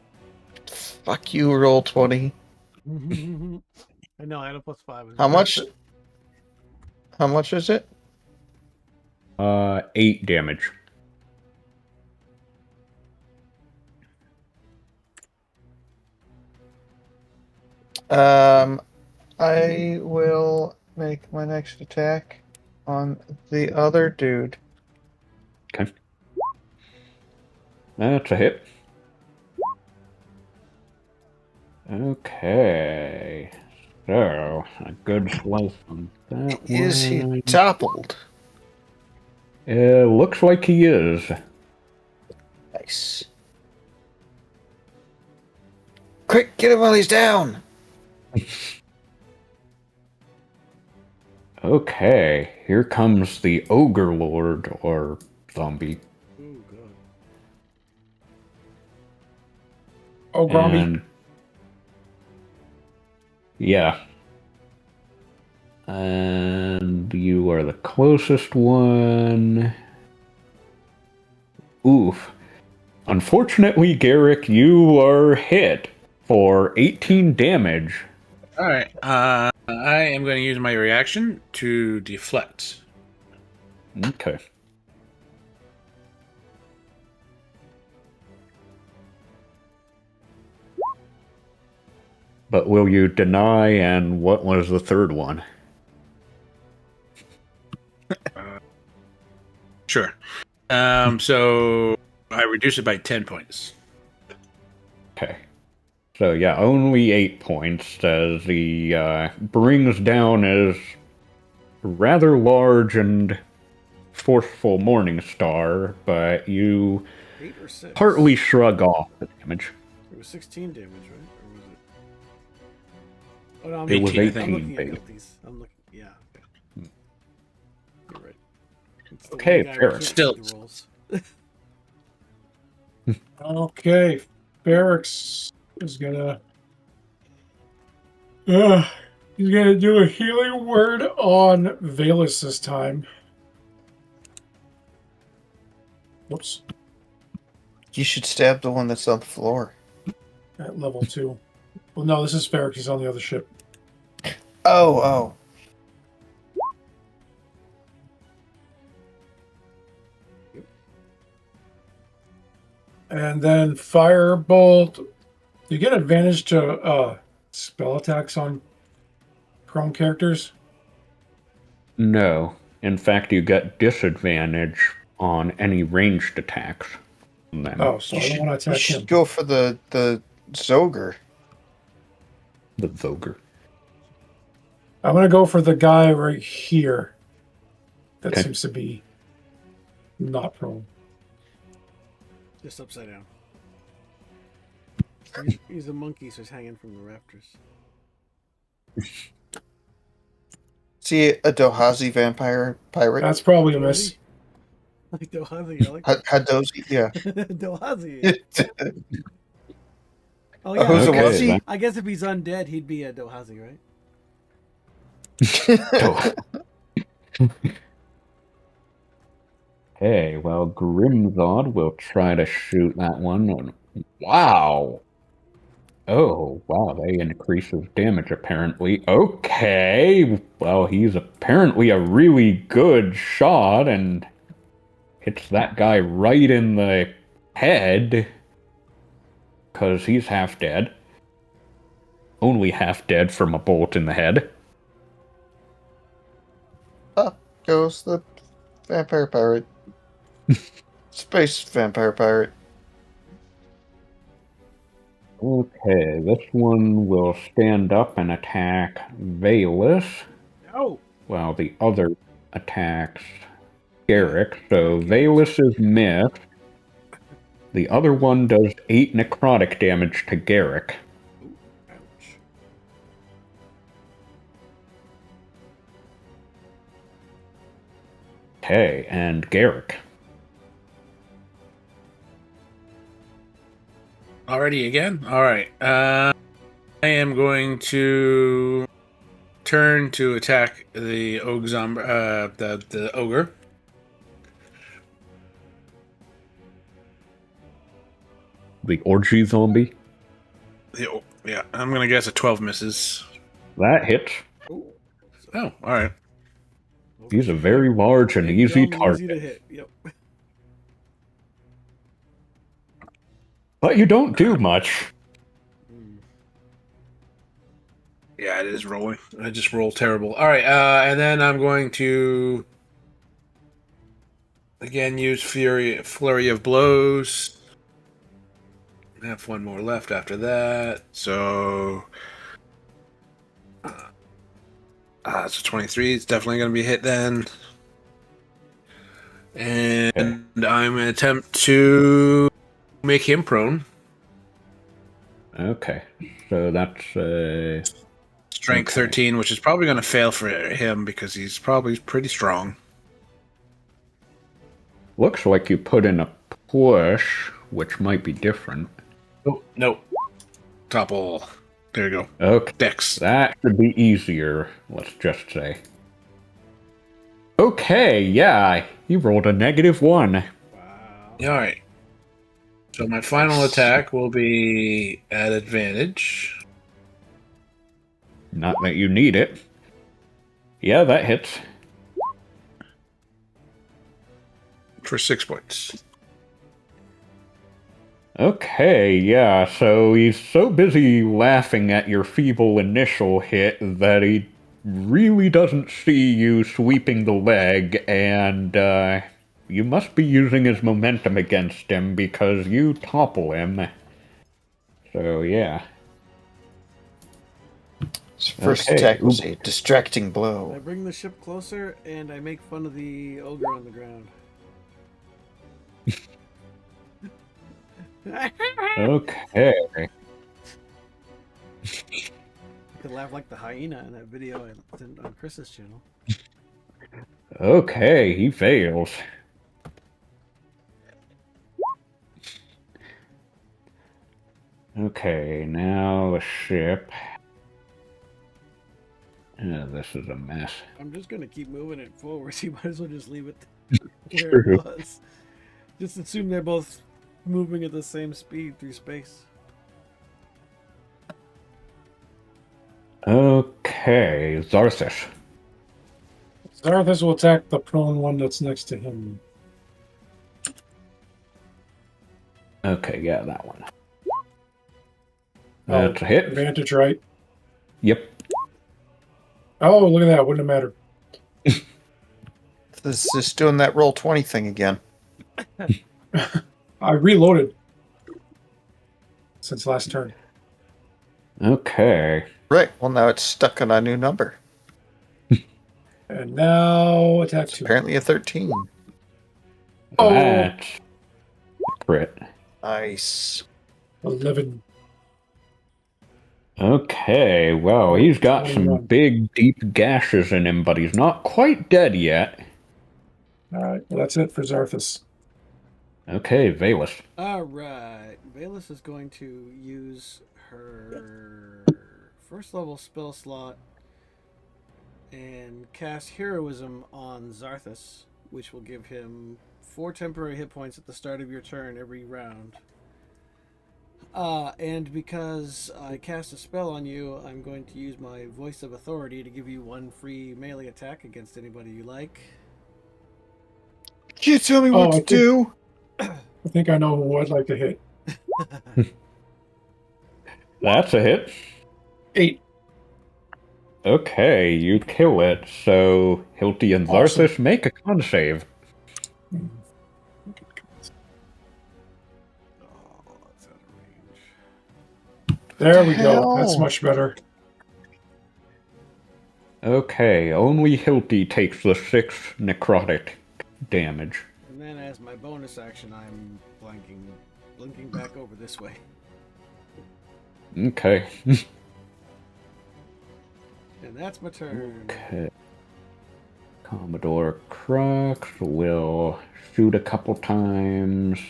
C: Fuck you, roll 20.
B: I know, I had a +5.
C: How much? How much is it?
A: 8 damage.
C: I will make my next attack on the other dude.
A: Okay. That's a hit. Okay. So, a good slice on that
C: Is he
A: one.
C: toppled?
A: Looks like he is.
C: Nice. Quick, get him while he's down!
A: Okay, here comes the Ogre Lord, or zombie.
B: Ooh, God.
D: Oh, Gromby.
A: And yeah. And you are the closest one. Oof. Unfortunately, Garrick, you are hit for 18 damage.
E: All right. I am going to use my reaction to deflect.
A: Okay. But will you deny, and what was the third one?
E: Sure. So I reduce it by 10 points.
A: Okay. So yeah, only 8 points, as the brings down as a rather large and forceful morning star, but you
B: 8 or 6?
A: partly shrug off the damage.
B: It was 16 damage, right? Or was it? Oh no, I'm
A: It was
B: looking,
E: 18, I
B: I'm
E: think.
B: looking at
A: baby.
B: penalties. I'm looking. Yeah. You're right. It's the
A: Okay,
B: one guy
A: fair.
B: we can't
E: Still.
B: see the rolls.
D: Okay. Barracks is gonna. He's gonna do a healing word on Valus this time. Whoops.
C: You should stab the one that's on the floor.
D: At level 2. Well, no, this is Barracks. He's on the other ship.
C: Oh.
D: And then Firebolt. You get advantage to spell attacks on prone characters.
A: No. In fact, you get disadvantage on any ranged attacks. And then
D: Oh, so I don't want to
C: You
D: attack
C: should
D: him.
C: go for the Zoger.
A: the Zoger.
D: I'm gonna go for the guy right here. That
A: Okay.
D: seems to be not prone.
B: Just upside down. He's a monkey, so he's hanging from the rafters.
C: See a Dohazi vampire pirate?
D: That's probably a miss.
B: Dozy? Like Dohazi, I like
C: Hadozi, yeah.
B: Dohazi. Oh yeah.
C: Who's a
A: Okay,
C: Wuzzy?
A: then.
B: I guess if he's undead, he'd be a Dohazi, right?
A: Hey, well, Grimzod will try to shoot that one. Wow. Oh, wow, they increase his damage, apparently. Okay, well, he's apparently a really good shot, and hits that guy right in the head, because he's half dead. Only half dead from a bolt in the head.
C: Up goes the vampire pirate. Space vampire pirate.
A: Okay, this one will stand up and attack Valus,
B: No.
A: while the other attacks Garrick. So Valus is missed. The other one does 8 necrotic damage to Garrick.
B: Ooh, ouch.
A: Okay, and Garrick.
E: Already again? All right. I am going to turn to attack the the ogre.
A: The orgy zombie.
E: Yeah, I'm gonna guess a 12 misses.
A: That hits.
B: Ooh.
E: Oh, all right.
A: He's a very large and
B: Big,
A: easy
B: dumb,
A: target.
B: Easy to hit. Yep.
A: But you don't do much.
E: Yeah, it is rolling. I just rolled terrible. All right, and then I'm going to again use flurry of blows. I have one more left after that, so so 23 is definitely going to be hit then. And I'm going to attempt to make him prone.
A: Okay. So that's
E: Strength
A: Okay.
E: 13, which is probably going to fail for him because he's probably pretty strong.
A: looks like you put in a push, which might be different.
E: Oh, no. Topple. There you go.
A: Okay.
E: Dex.
A: That should be easier, let's just say. Okay, yeah, you rolled a -1.
B: Wow.
E: All right. So my final attack will be at advantage.
A: Not that you need it. Yeah, that hits.
E: For 6 points.
A: Okay, yeah, so he's so busy laughing at your feeble initial hit that he really doesn't see you sweeping the leg, and you must be using his momentum against him because you topple him. So, yeah.
C: His first
A: Okay,
C: attack was a distracting
B: I
C: blow.
B: bring the ship closer and I make fun of the ogre on the ground.
A: Okay.
B: You could laugh like the hyena in that video I sent on Chris's channel.
A: Okay, he fails. Okay, now the ship. This is a mess.
B: I'm just gonna keep moving it forward. You might as well just leave it where
A: True.
B: it was. Just assume they're both moving at the same speed through space.
A: Okay, Zarthus.
D: Zarthus will attack the prone one that's next to him.
A: Okay, yeah, that one.
D: Oh,
A: That's a hit.
D: advantage, right?
A: Yep.
D: Oh, look at that. Wouldn't have mattered.
C: This is doing that roll 20 thing again.
D: I reloaded since last turn.
A: Okay.
C: Right. Well, now it's stuck on a new number.
D: And now attack
C: It's
D: 2.
C: apparently a 13.
D: Oh.
A: That's a crit.
C: Nice.
D: 11.
A: Okay, well, he's got some
D: 21.
A: big, deep gashes in him, but he's not quite dead yet.
D: All right. Well, that's it for Zarthus.
A: Okay, Valus.
B: Alright. Valus is going to use her first level spell slot and cast Heroism on Zarthus, which will give him 4 temporary hit points at the start of your turn every round. And because I cast a spell on you, I'm going to use my Voice of Authority to give you 1 free melee attack against anybody you like.
C: Can you tell me what to do?
D: I think I know who I'd like to hit.
A: That's a hit.
D: 8.
A: Okay, you kill it, so Hilti and
D: Awesome.
A: Zarthus make a con save.
B: Oh, that's out of range.
D: There we
C: hell?
D: go. That's much better.
A: Okay, only Hilti takes the 6 necrotic damage.
B: And then as my bonus action, I'm blinking back over this way.
A: Okay.
B: And that's my turn.
A: Okay. Commodore Crux will shoot a couple times.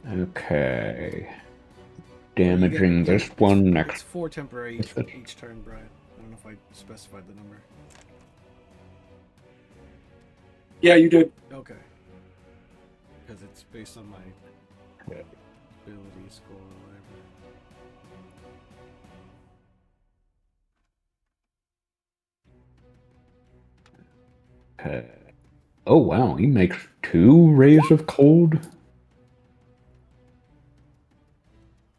A: Okay. Damaging this one next.
B: It's 4 temporary each turn, Brian. I don't know if I specified the number.
D: Yeah, you did.
B: Okay. Because it's based on my ability score or whatever.
A: Okay. Oh wow, he makes 2 rays of cold.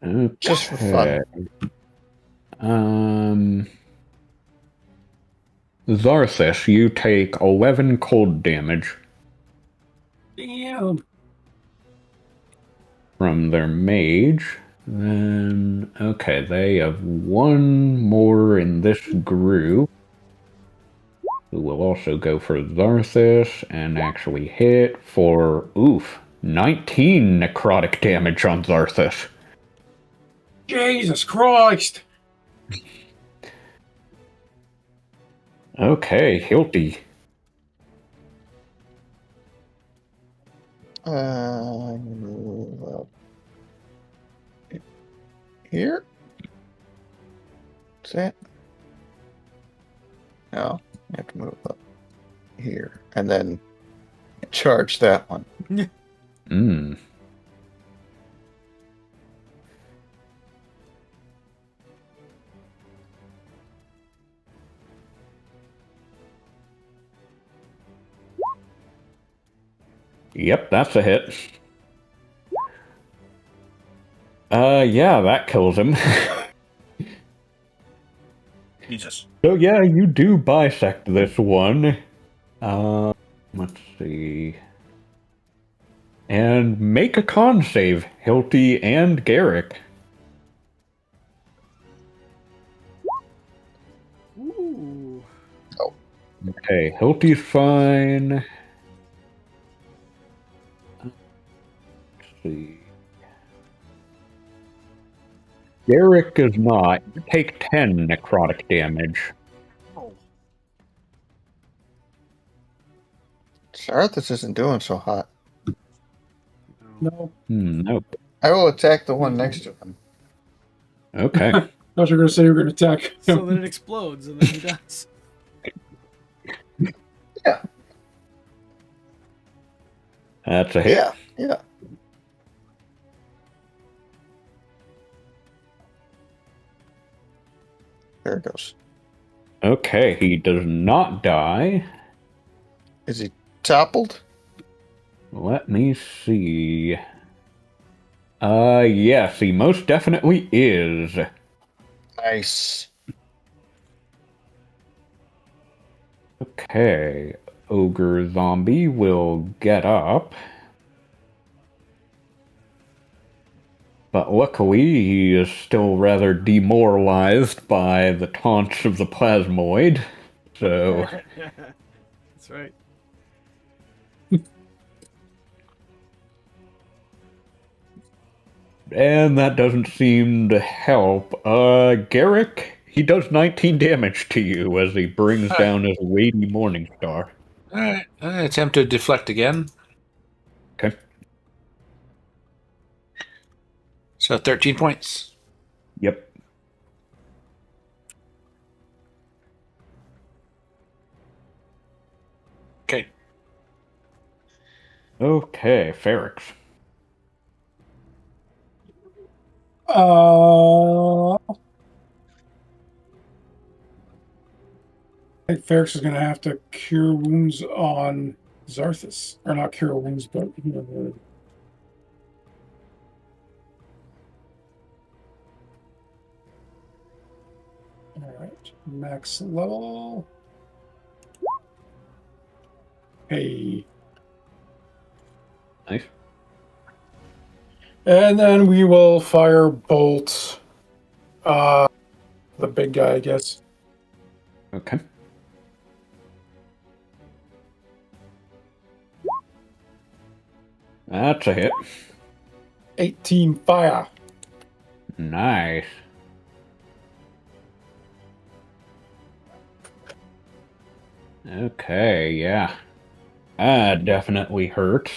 A: Okay.
C: Just for fun.
A: Zarthus, you take 11 cold damage
D: Damn.
A: from their mage. Then, okay, they have one more in this group who will also go for Zarthus and actually hit for, 19 necrotic damage on Zarthus.
D: Jesus Christ.
A: Okay, Hilty.
C: Move up here. Is that? No, I have to move up here and then charge that one.
A: Hmm. Yep, that's a hit. Yeah, that kills him.
C: Jesus.
A: So yeah, you do bisect this one. Let's see. And make a con save, Hilty and Garrick.
B: Ooh.
A: Okay, Hilty's fine. Let's see. Garrick is not. You take 10 necrotic damage.
C: Sarthus isn't doing so hot.
D: No.
A: Nope.
C: I will attack the one next to him.
A: Okay.
D: I thought you were going to say you were going to attack.
B: So then it explodes and then he dies.
C: Yeah.
A: That's a hit.
C: Yeah. Yeah. There it goes.
A: Okay, he does not die.
C: Is he toppled?
A: Let me see. Yes, he most definitely is.
C: Nice.
A: Okay, Ogre Zombie will get up. But luckily, he is still rather demoralized by the taunts of the Plasmoid. So,
B: That's right.
A: and that doesn't seem to help. Garrick, he does 19 damage to you as he brings down his weighty Morningstar.
E: Alright, I attempt to deflect again.
A: Okay.
E: So 13 points.
A: Yep.
E: Okay.
A: Okay, Ferrix.
D: I think Ferrix is going to have to cure wounds on Zarthus. Or not cure wounds, but... Alright, max level. Hey.
A: Nice.
D: And then we will fire bolt the big guy, I guess.
A: Okay. That's a hit.
D: 18 fire.
A: Nice. Okay, yeah. That definitely hurts.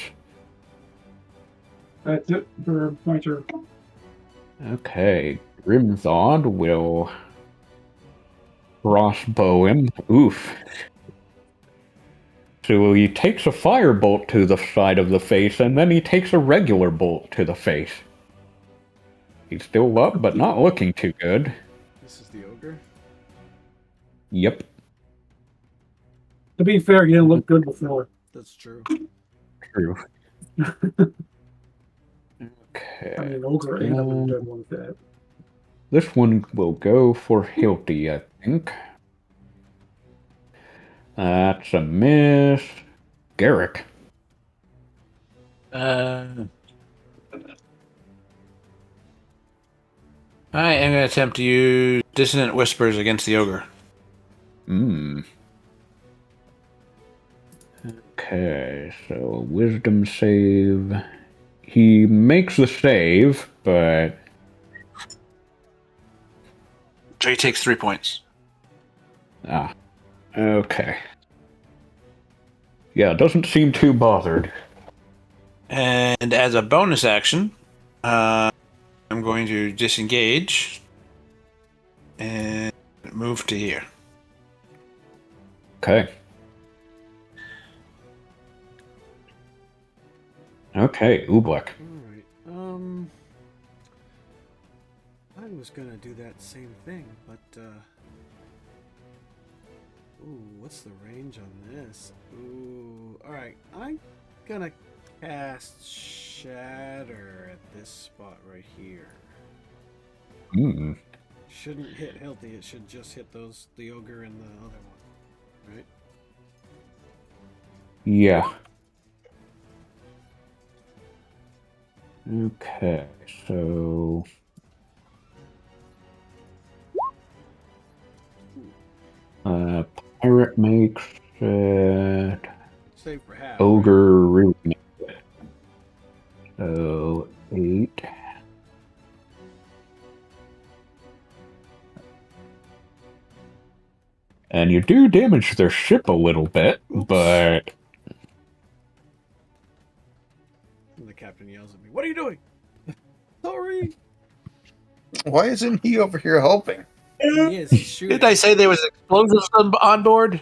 D: That's it for my turn.
A: Okay, Grimzod will crossbow him. Oof. So he takes a firebolt to the side of the face, and then he takes a regular bolt to the face. He's still up, but not looking too good.
B: This is the ogre.
A: Yep.
D: To be fair, he didn't look good before.
B: That's true.
A: True.
D: I
A: Okay.
D: mean, Ogre ain't never good one with that.
A: This one will go for Hilty, I think. That's a miss. Garrick.
E: I am going to attempt to use Dissonant Whispers against the ogre.
A: Okay, so a wisdom save. He makes the save, but
E: So he takes 3 points.
A: okay. Yeah, doesn't seem too bothered.
E: And as a bonus action, I'm going to disengage and move to here.
A: Okay. Okay, Oobleck.
B: Alright, I was gonna do that same thing, but, ooh, what's the range on this? Ooh, alright, I'm gonna cast Shatter at this spot right here. Shouldn't hit Hilty, it should just hit the ogre and the other one, right?
A: Yeah. Okay, so pirate makes it.
B: Save for half.
A: Ogre really makes it. So 8. And you do damage their ship a little bit, but
B: And the captain yells at me, "What are you doing?" Sorry.
C: Why isn't he over here helping?
B: He is. He's shooting.
E: Did I say there was explosives on board?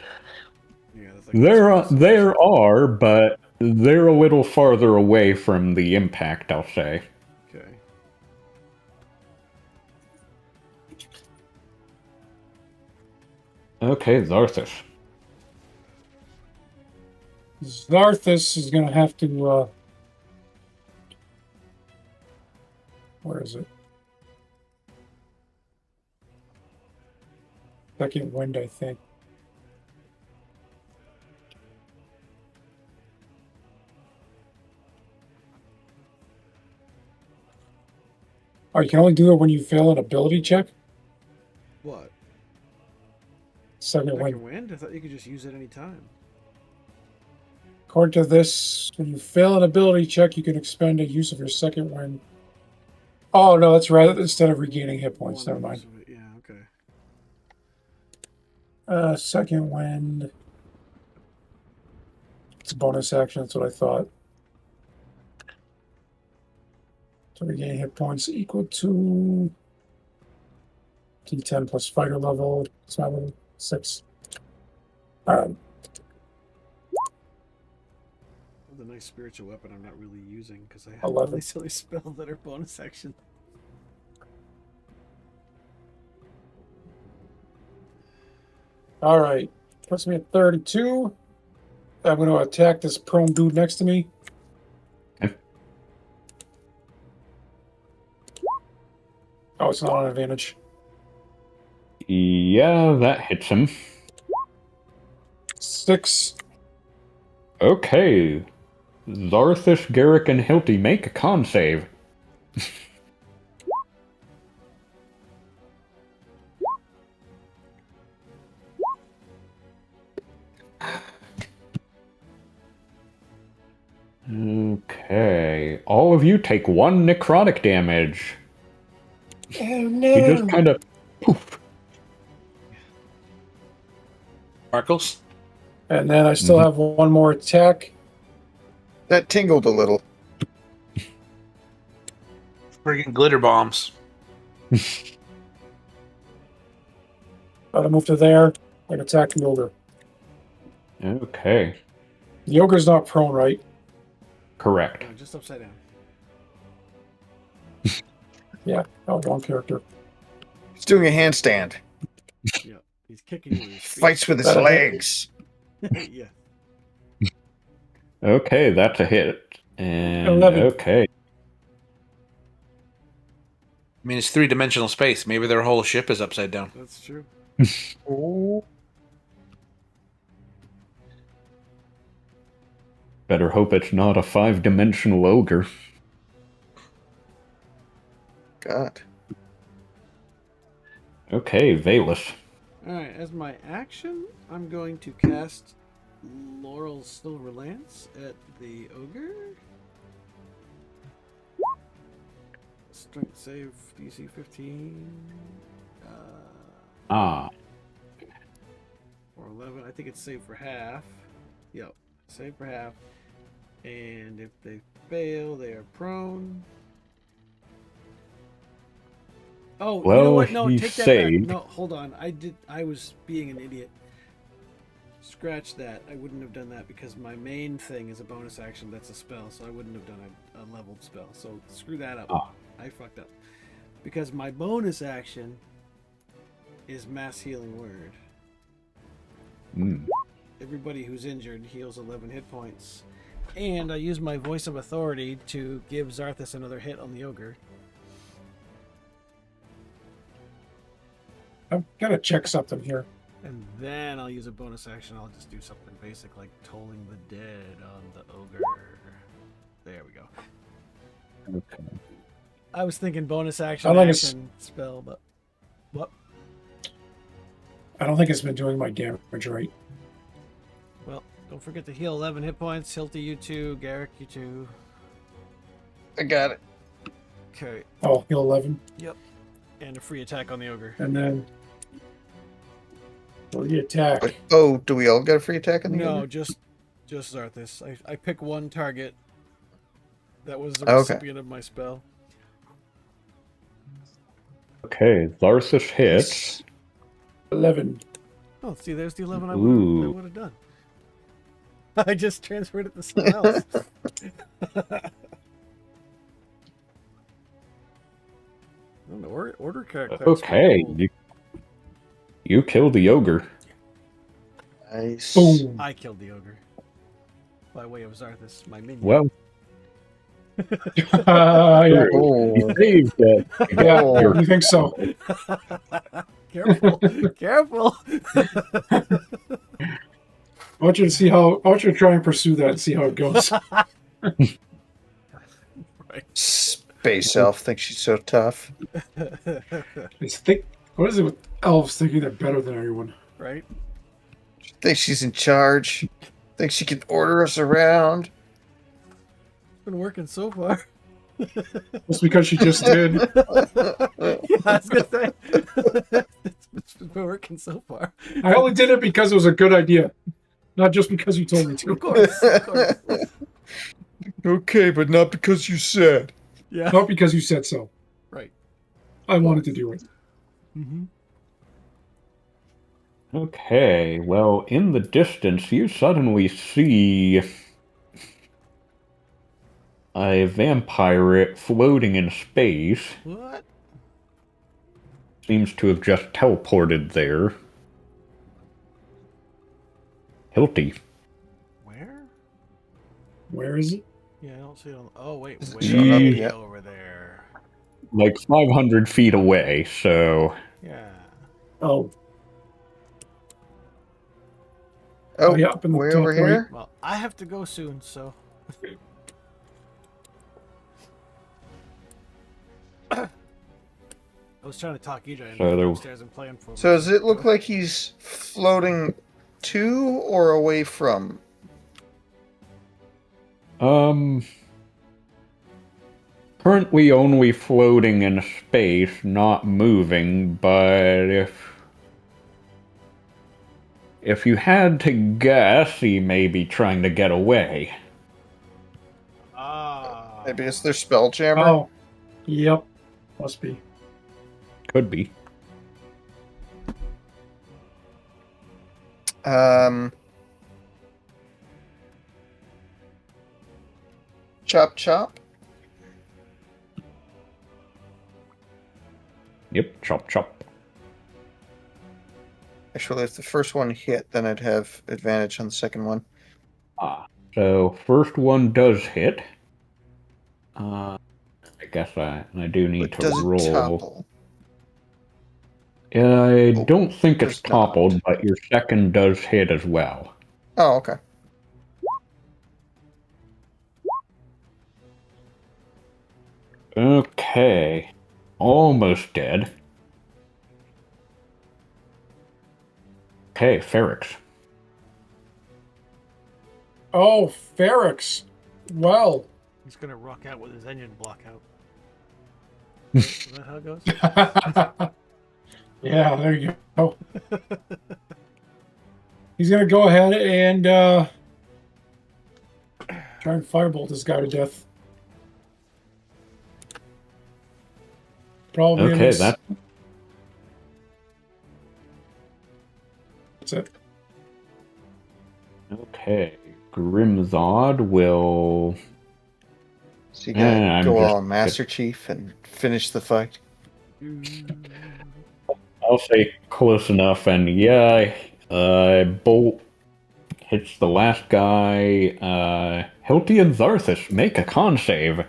B: Yeah, that's like
A: there are, but they're a little farther away from the impact, I'll say.
B: Okay.
A: Okay, Zarthus.
D: Zarthus is going to have to. Where is it? Second wind, I think. Oh, you can only do it when you fail an ability check?
B: What?
D: Second wind.
B: Second wind? I thought you could just use it any time.
D: According to this, when you fail an ability check, you can expend a use of your second wind. Oh, no, that's right. Instead of regaining hit points. Never mind.
B: Yeah, okay.
D: Second wind. It's a bonus action. That's what I thought. So regain hit points equal to D10 plus fighter level. It's my level 6.
B: The nice spiritual weapon I'm not really using because I have
D: 11.
B: really silly spells that are bonus action.
D: All right. Puts me at 32. I'm going to attack this prone dude next to me.
A: Okay.
D: Oh, it's not an advantage.
A: Yeah, that hits him.
D: 6.
A: Okay. Zarthus, Garrick, and Hilty make a con save. Okay. All of you take 1 necrotic damage.
D: Oh,
A: You
D: no.
A: just kind of poof.
E: Sparkles?
D: And then I still have one more attack.
C: That tingled a little.
E: Friggin' glitter bombs.
D: Gotta move to there and attack the ogre.
A: Okay.
D: The ogre's not prone, right?
A: Correct.
B: Just upside down.
D: Yeah, wrong character.
C: He's doing a handstand.
B: Yeah, he's kicking with his feet.
C: Fights with his
D: That a hit?
C: legs.
B: Yeah.
A: Okay, that's a hit. And
D: 11.
A: okay.
E: I mean, it's 3-dimensional space. Maybe their whole ship is upside down.
B: That's true.
C: Oh,
A: Better hope it's not a 5-dimensional ogre.
C: God.
A: Okay, Valus.
B: Alright, as my action, I'm going to cast Laurel's Silver Lance at the ogre. Strength save DC 15.
A: Ah,
B: Or 11. I think it's saved for half. Yep, saved for half. And if they fail, they are prone. Oh, you know
A: well,
B: what? No,
A: he
B: take that
A: saved.
B: back. No, hold on. I was being an idiot. Scratch that. I wouldn't have done that because my main thing is a bonus action that's a spell, so I wouldn't have done a leveled spell. So screw that up.
A: Ah.
B: I fucked up. Because my bonus action is Mass Healing Word.
A: Hmm.
B: Everybody who's injured heals 11 hit points. And I use my Voice of Authority to give Zarthus another hit on the ogre.
D: I've got to check something here.
B: And then I'll use a bonus action. I'll just do something basic like Tolling the Dead on the ogre. There we go.
A: Okay.
B: I was thinking bonus action,
D: I think it's-
B: action spell, but what?
D: I don't think it's been doing my damage right.
B: Well, don't forget to heal 11 hit points. Hilty, you too. Garrick, you too.
C: I got it.
B: Okay.
D: Oh, heal 11.
B: Yep. And a free attack on the ogre.
D: And then the attack.
C: But, oh, do we all get a free attack in the
B: No,
C: ogre?
B: just Zarthus. I pick one target that was the
C: Okay.
B: recipient of my spell.
A: Okay, Zarthus hits.
D: 11.
B: Oh, see, there's the 11 I
A: Ooh.
B: would have done. I just transferred it to someone else. The order character.
A: Okay, you killed the ogre.
C: Nice.
D: Boom.
B: I killed the ogre. By way of Zarthus, my minion.
A: Well,
D: Yeah.
C: Oh.
A: you saved it.
D: Yeah,
C: Oh.
D: you think so?
B: Careful. Careful.
D: I want you to see how. I want you to try and pursue that and see how it goes.
C: Space elf thinks she's so tough.
D: It's think. What is it with elves thinking they're better than everyone?
B: Right?
C: She thinks she's in charge. Thinks she can order us around.
B: It's been working so far.
D: Just because she just did.
B: Yeah, I was gonna say. It's been working so far.
D: I only did it because it was a good idea, not just because you told me to.
B: Of course. Of course.
C: Okay, but not because you said.
B: Yeah.
D: Not because you said so.
B: Right.
D: I wanted to do it.
B: Mm-hmm.
A: Okay, well, in the distance, you suddenly see a vampire floating in space.
B: What?
A: Seems to have just teleported there. Hilty.
B: Where?
D: Where is it?
B: Yeah, I don't see it on. Oh wait,
C: Is it
B: way
A: showing up
C: yet?
B: over there.
A: Like 500 feet away, so...
B: Yeah.
D: Oh,
C: Oh,
D: yeah, up in the
C: way
D: top
C: over
D: right.
C: here?
B: Well, I have to go soon, so. I was trying to talk EJ and
A: So there-
B: upstairs and playing for.
C: So does it look like he's floating to or away from?
A: Currently only floating in space, not moving, but if you had to guess, he may be trying to get away.
B: Ah.
C: Maybe it's their Spelljammer?
D: Oh, yep. Must be.
A: Could be.
C: Chop chop.
A: Yep, chop chop.
C: Actually, if the first one hit, then I'd have advantage on the second one.
A: So first one does hit. guess I do need
C: But
A: to
C: does it
A: roll.
C: topple?
A: I
C: Oh,
A: don't think it's
C: does not.
A: toppled, but your second does hit as well.
C: Oh, okay.
A: Okay. Almost dead. Okay, Ferrix.
D: Oh, Ferrix. Well.
B: He's gonna rock out with his engine block out. Is that how it goes?
D: Yeah, there you go. He's gonna go ahead and try and firebolt this guy to death. Probably
A: Okay,
D: miss.
A: that's
D: it.
A: okay. Grimzod will.
C: So you gotta
A: I'm
C: go
A: just-
C: all Master Chief and finish the fight.
A: I'll say close enough, and yeah, Bolt hits the last guy. Hilti and Zarthus make a con save.
D: I'm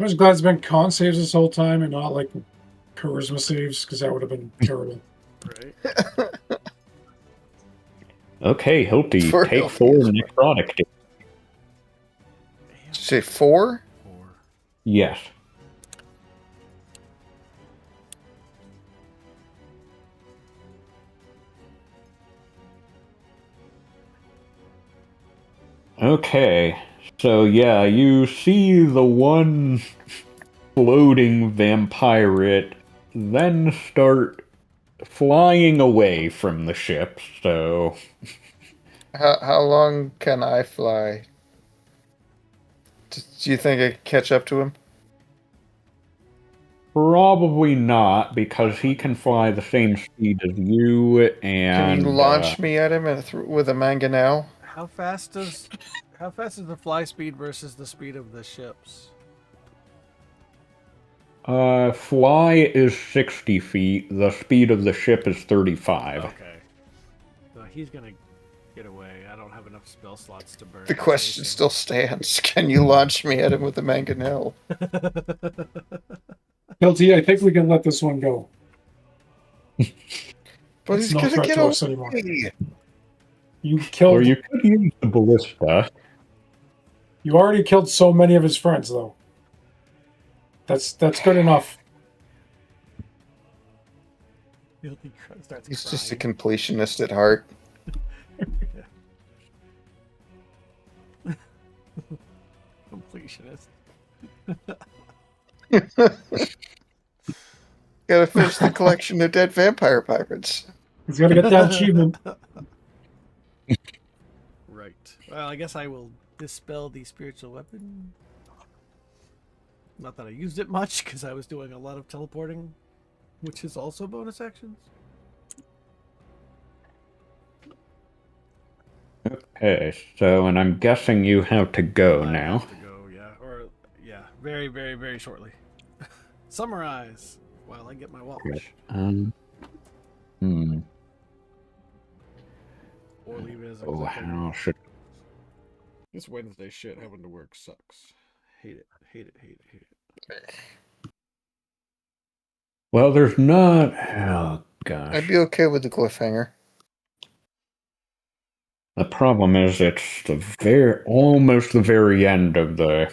D: just glad it's been con saves this whole time and not like charisma saves, because that would have been terrible.
B: Right.
A: Okay, Hilti,
C: For
A: take
C: Hilti
A: 4
C: as well.
A: necrotic.
C: Did you say 4?
B: 4.
A: Yes. Okay, so yeah, you see the one floating vampirate then start flying away from the ship, so
C: How long can I fly? Do you think I could catch up to him?
A: probably not, because he can fly the same speed as you, and
C: Can you launch me at him with a mangonel?
B: How fast is the fly speed versus the speed of the ships?
A: fly is 60 feet, the speed of the ship is 35.
B: Okay. So he's gonna get away. I don't have enough spell slots to burn.
C: The question still stands. Can you launch me at him with a mangonel?
D: Hilti, I think we can let this one go.
C: But
D: It's
C: he's
D: no
C: gonna
D: threat
C: get
D: to
C: away.
D: us anymore. You killed.
A: Or you could use the ballista.
D: You already killed so many of his friends, though. That's good enough.
C: He's just a completionist at heart.
B: Completionist.
C: Gotta finish the collection of dead vampire pirates.
D: He's got to get that achievement.
B: Right. Well, I guess I will dispel the spiritual weapon. Not that I used it much, because I was doing a lot of teleporting, which is also bonus actions.
A: Okay, so, and I'm guessing you have to go
B: I
A: now.
B: have to go, yeah. Or, yeah, very, very, very shortly. Summarize while I get my watch.
A: Hmm.
B: Or leave it as a
A: Oh,
B: cliffhanger.
A: how should...
B: This Wednesday shit having to work sucks. Hate it, hate it, hate it, hate it.
A: Well, there's not... Oh, gosh.
C: I'd be okay with the cliffhanger.
A: The problem is it's almost the very end of the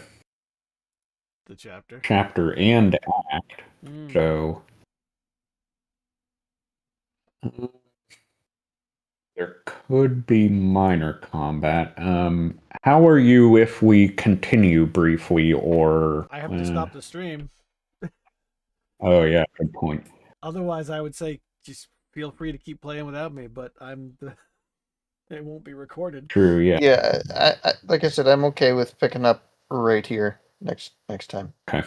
B: The chapter.
A: chapter and act, so... There could be minor combat. How are you if we continue briefly, or...
B: I have to stop the stream.
A: Oh, yeah, good point.
B: Otherwise, I would say just feel free to keep playing without me, but it won't be recorded.
A: True, yeah.
C: Yeah, I like I said, I'm okay with picking up right here next time.
A: Okay.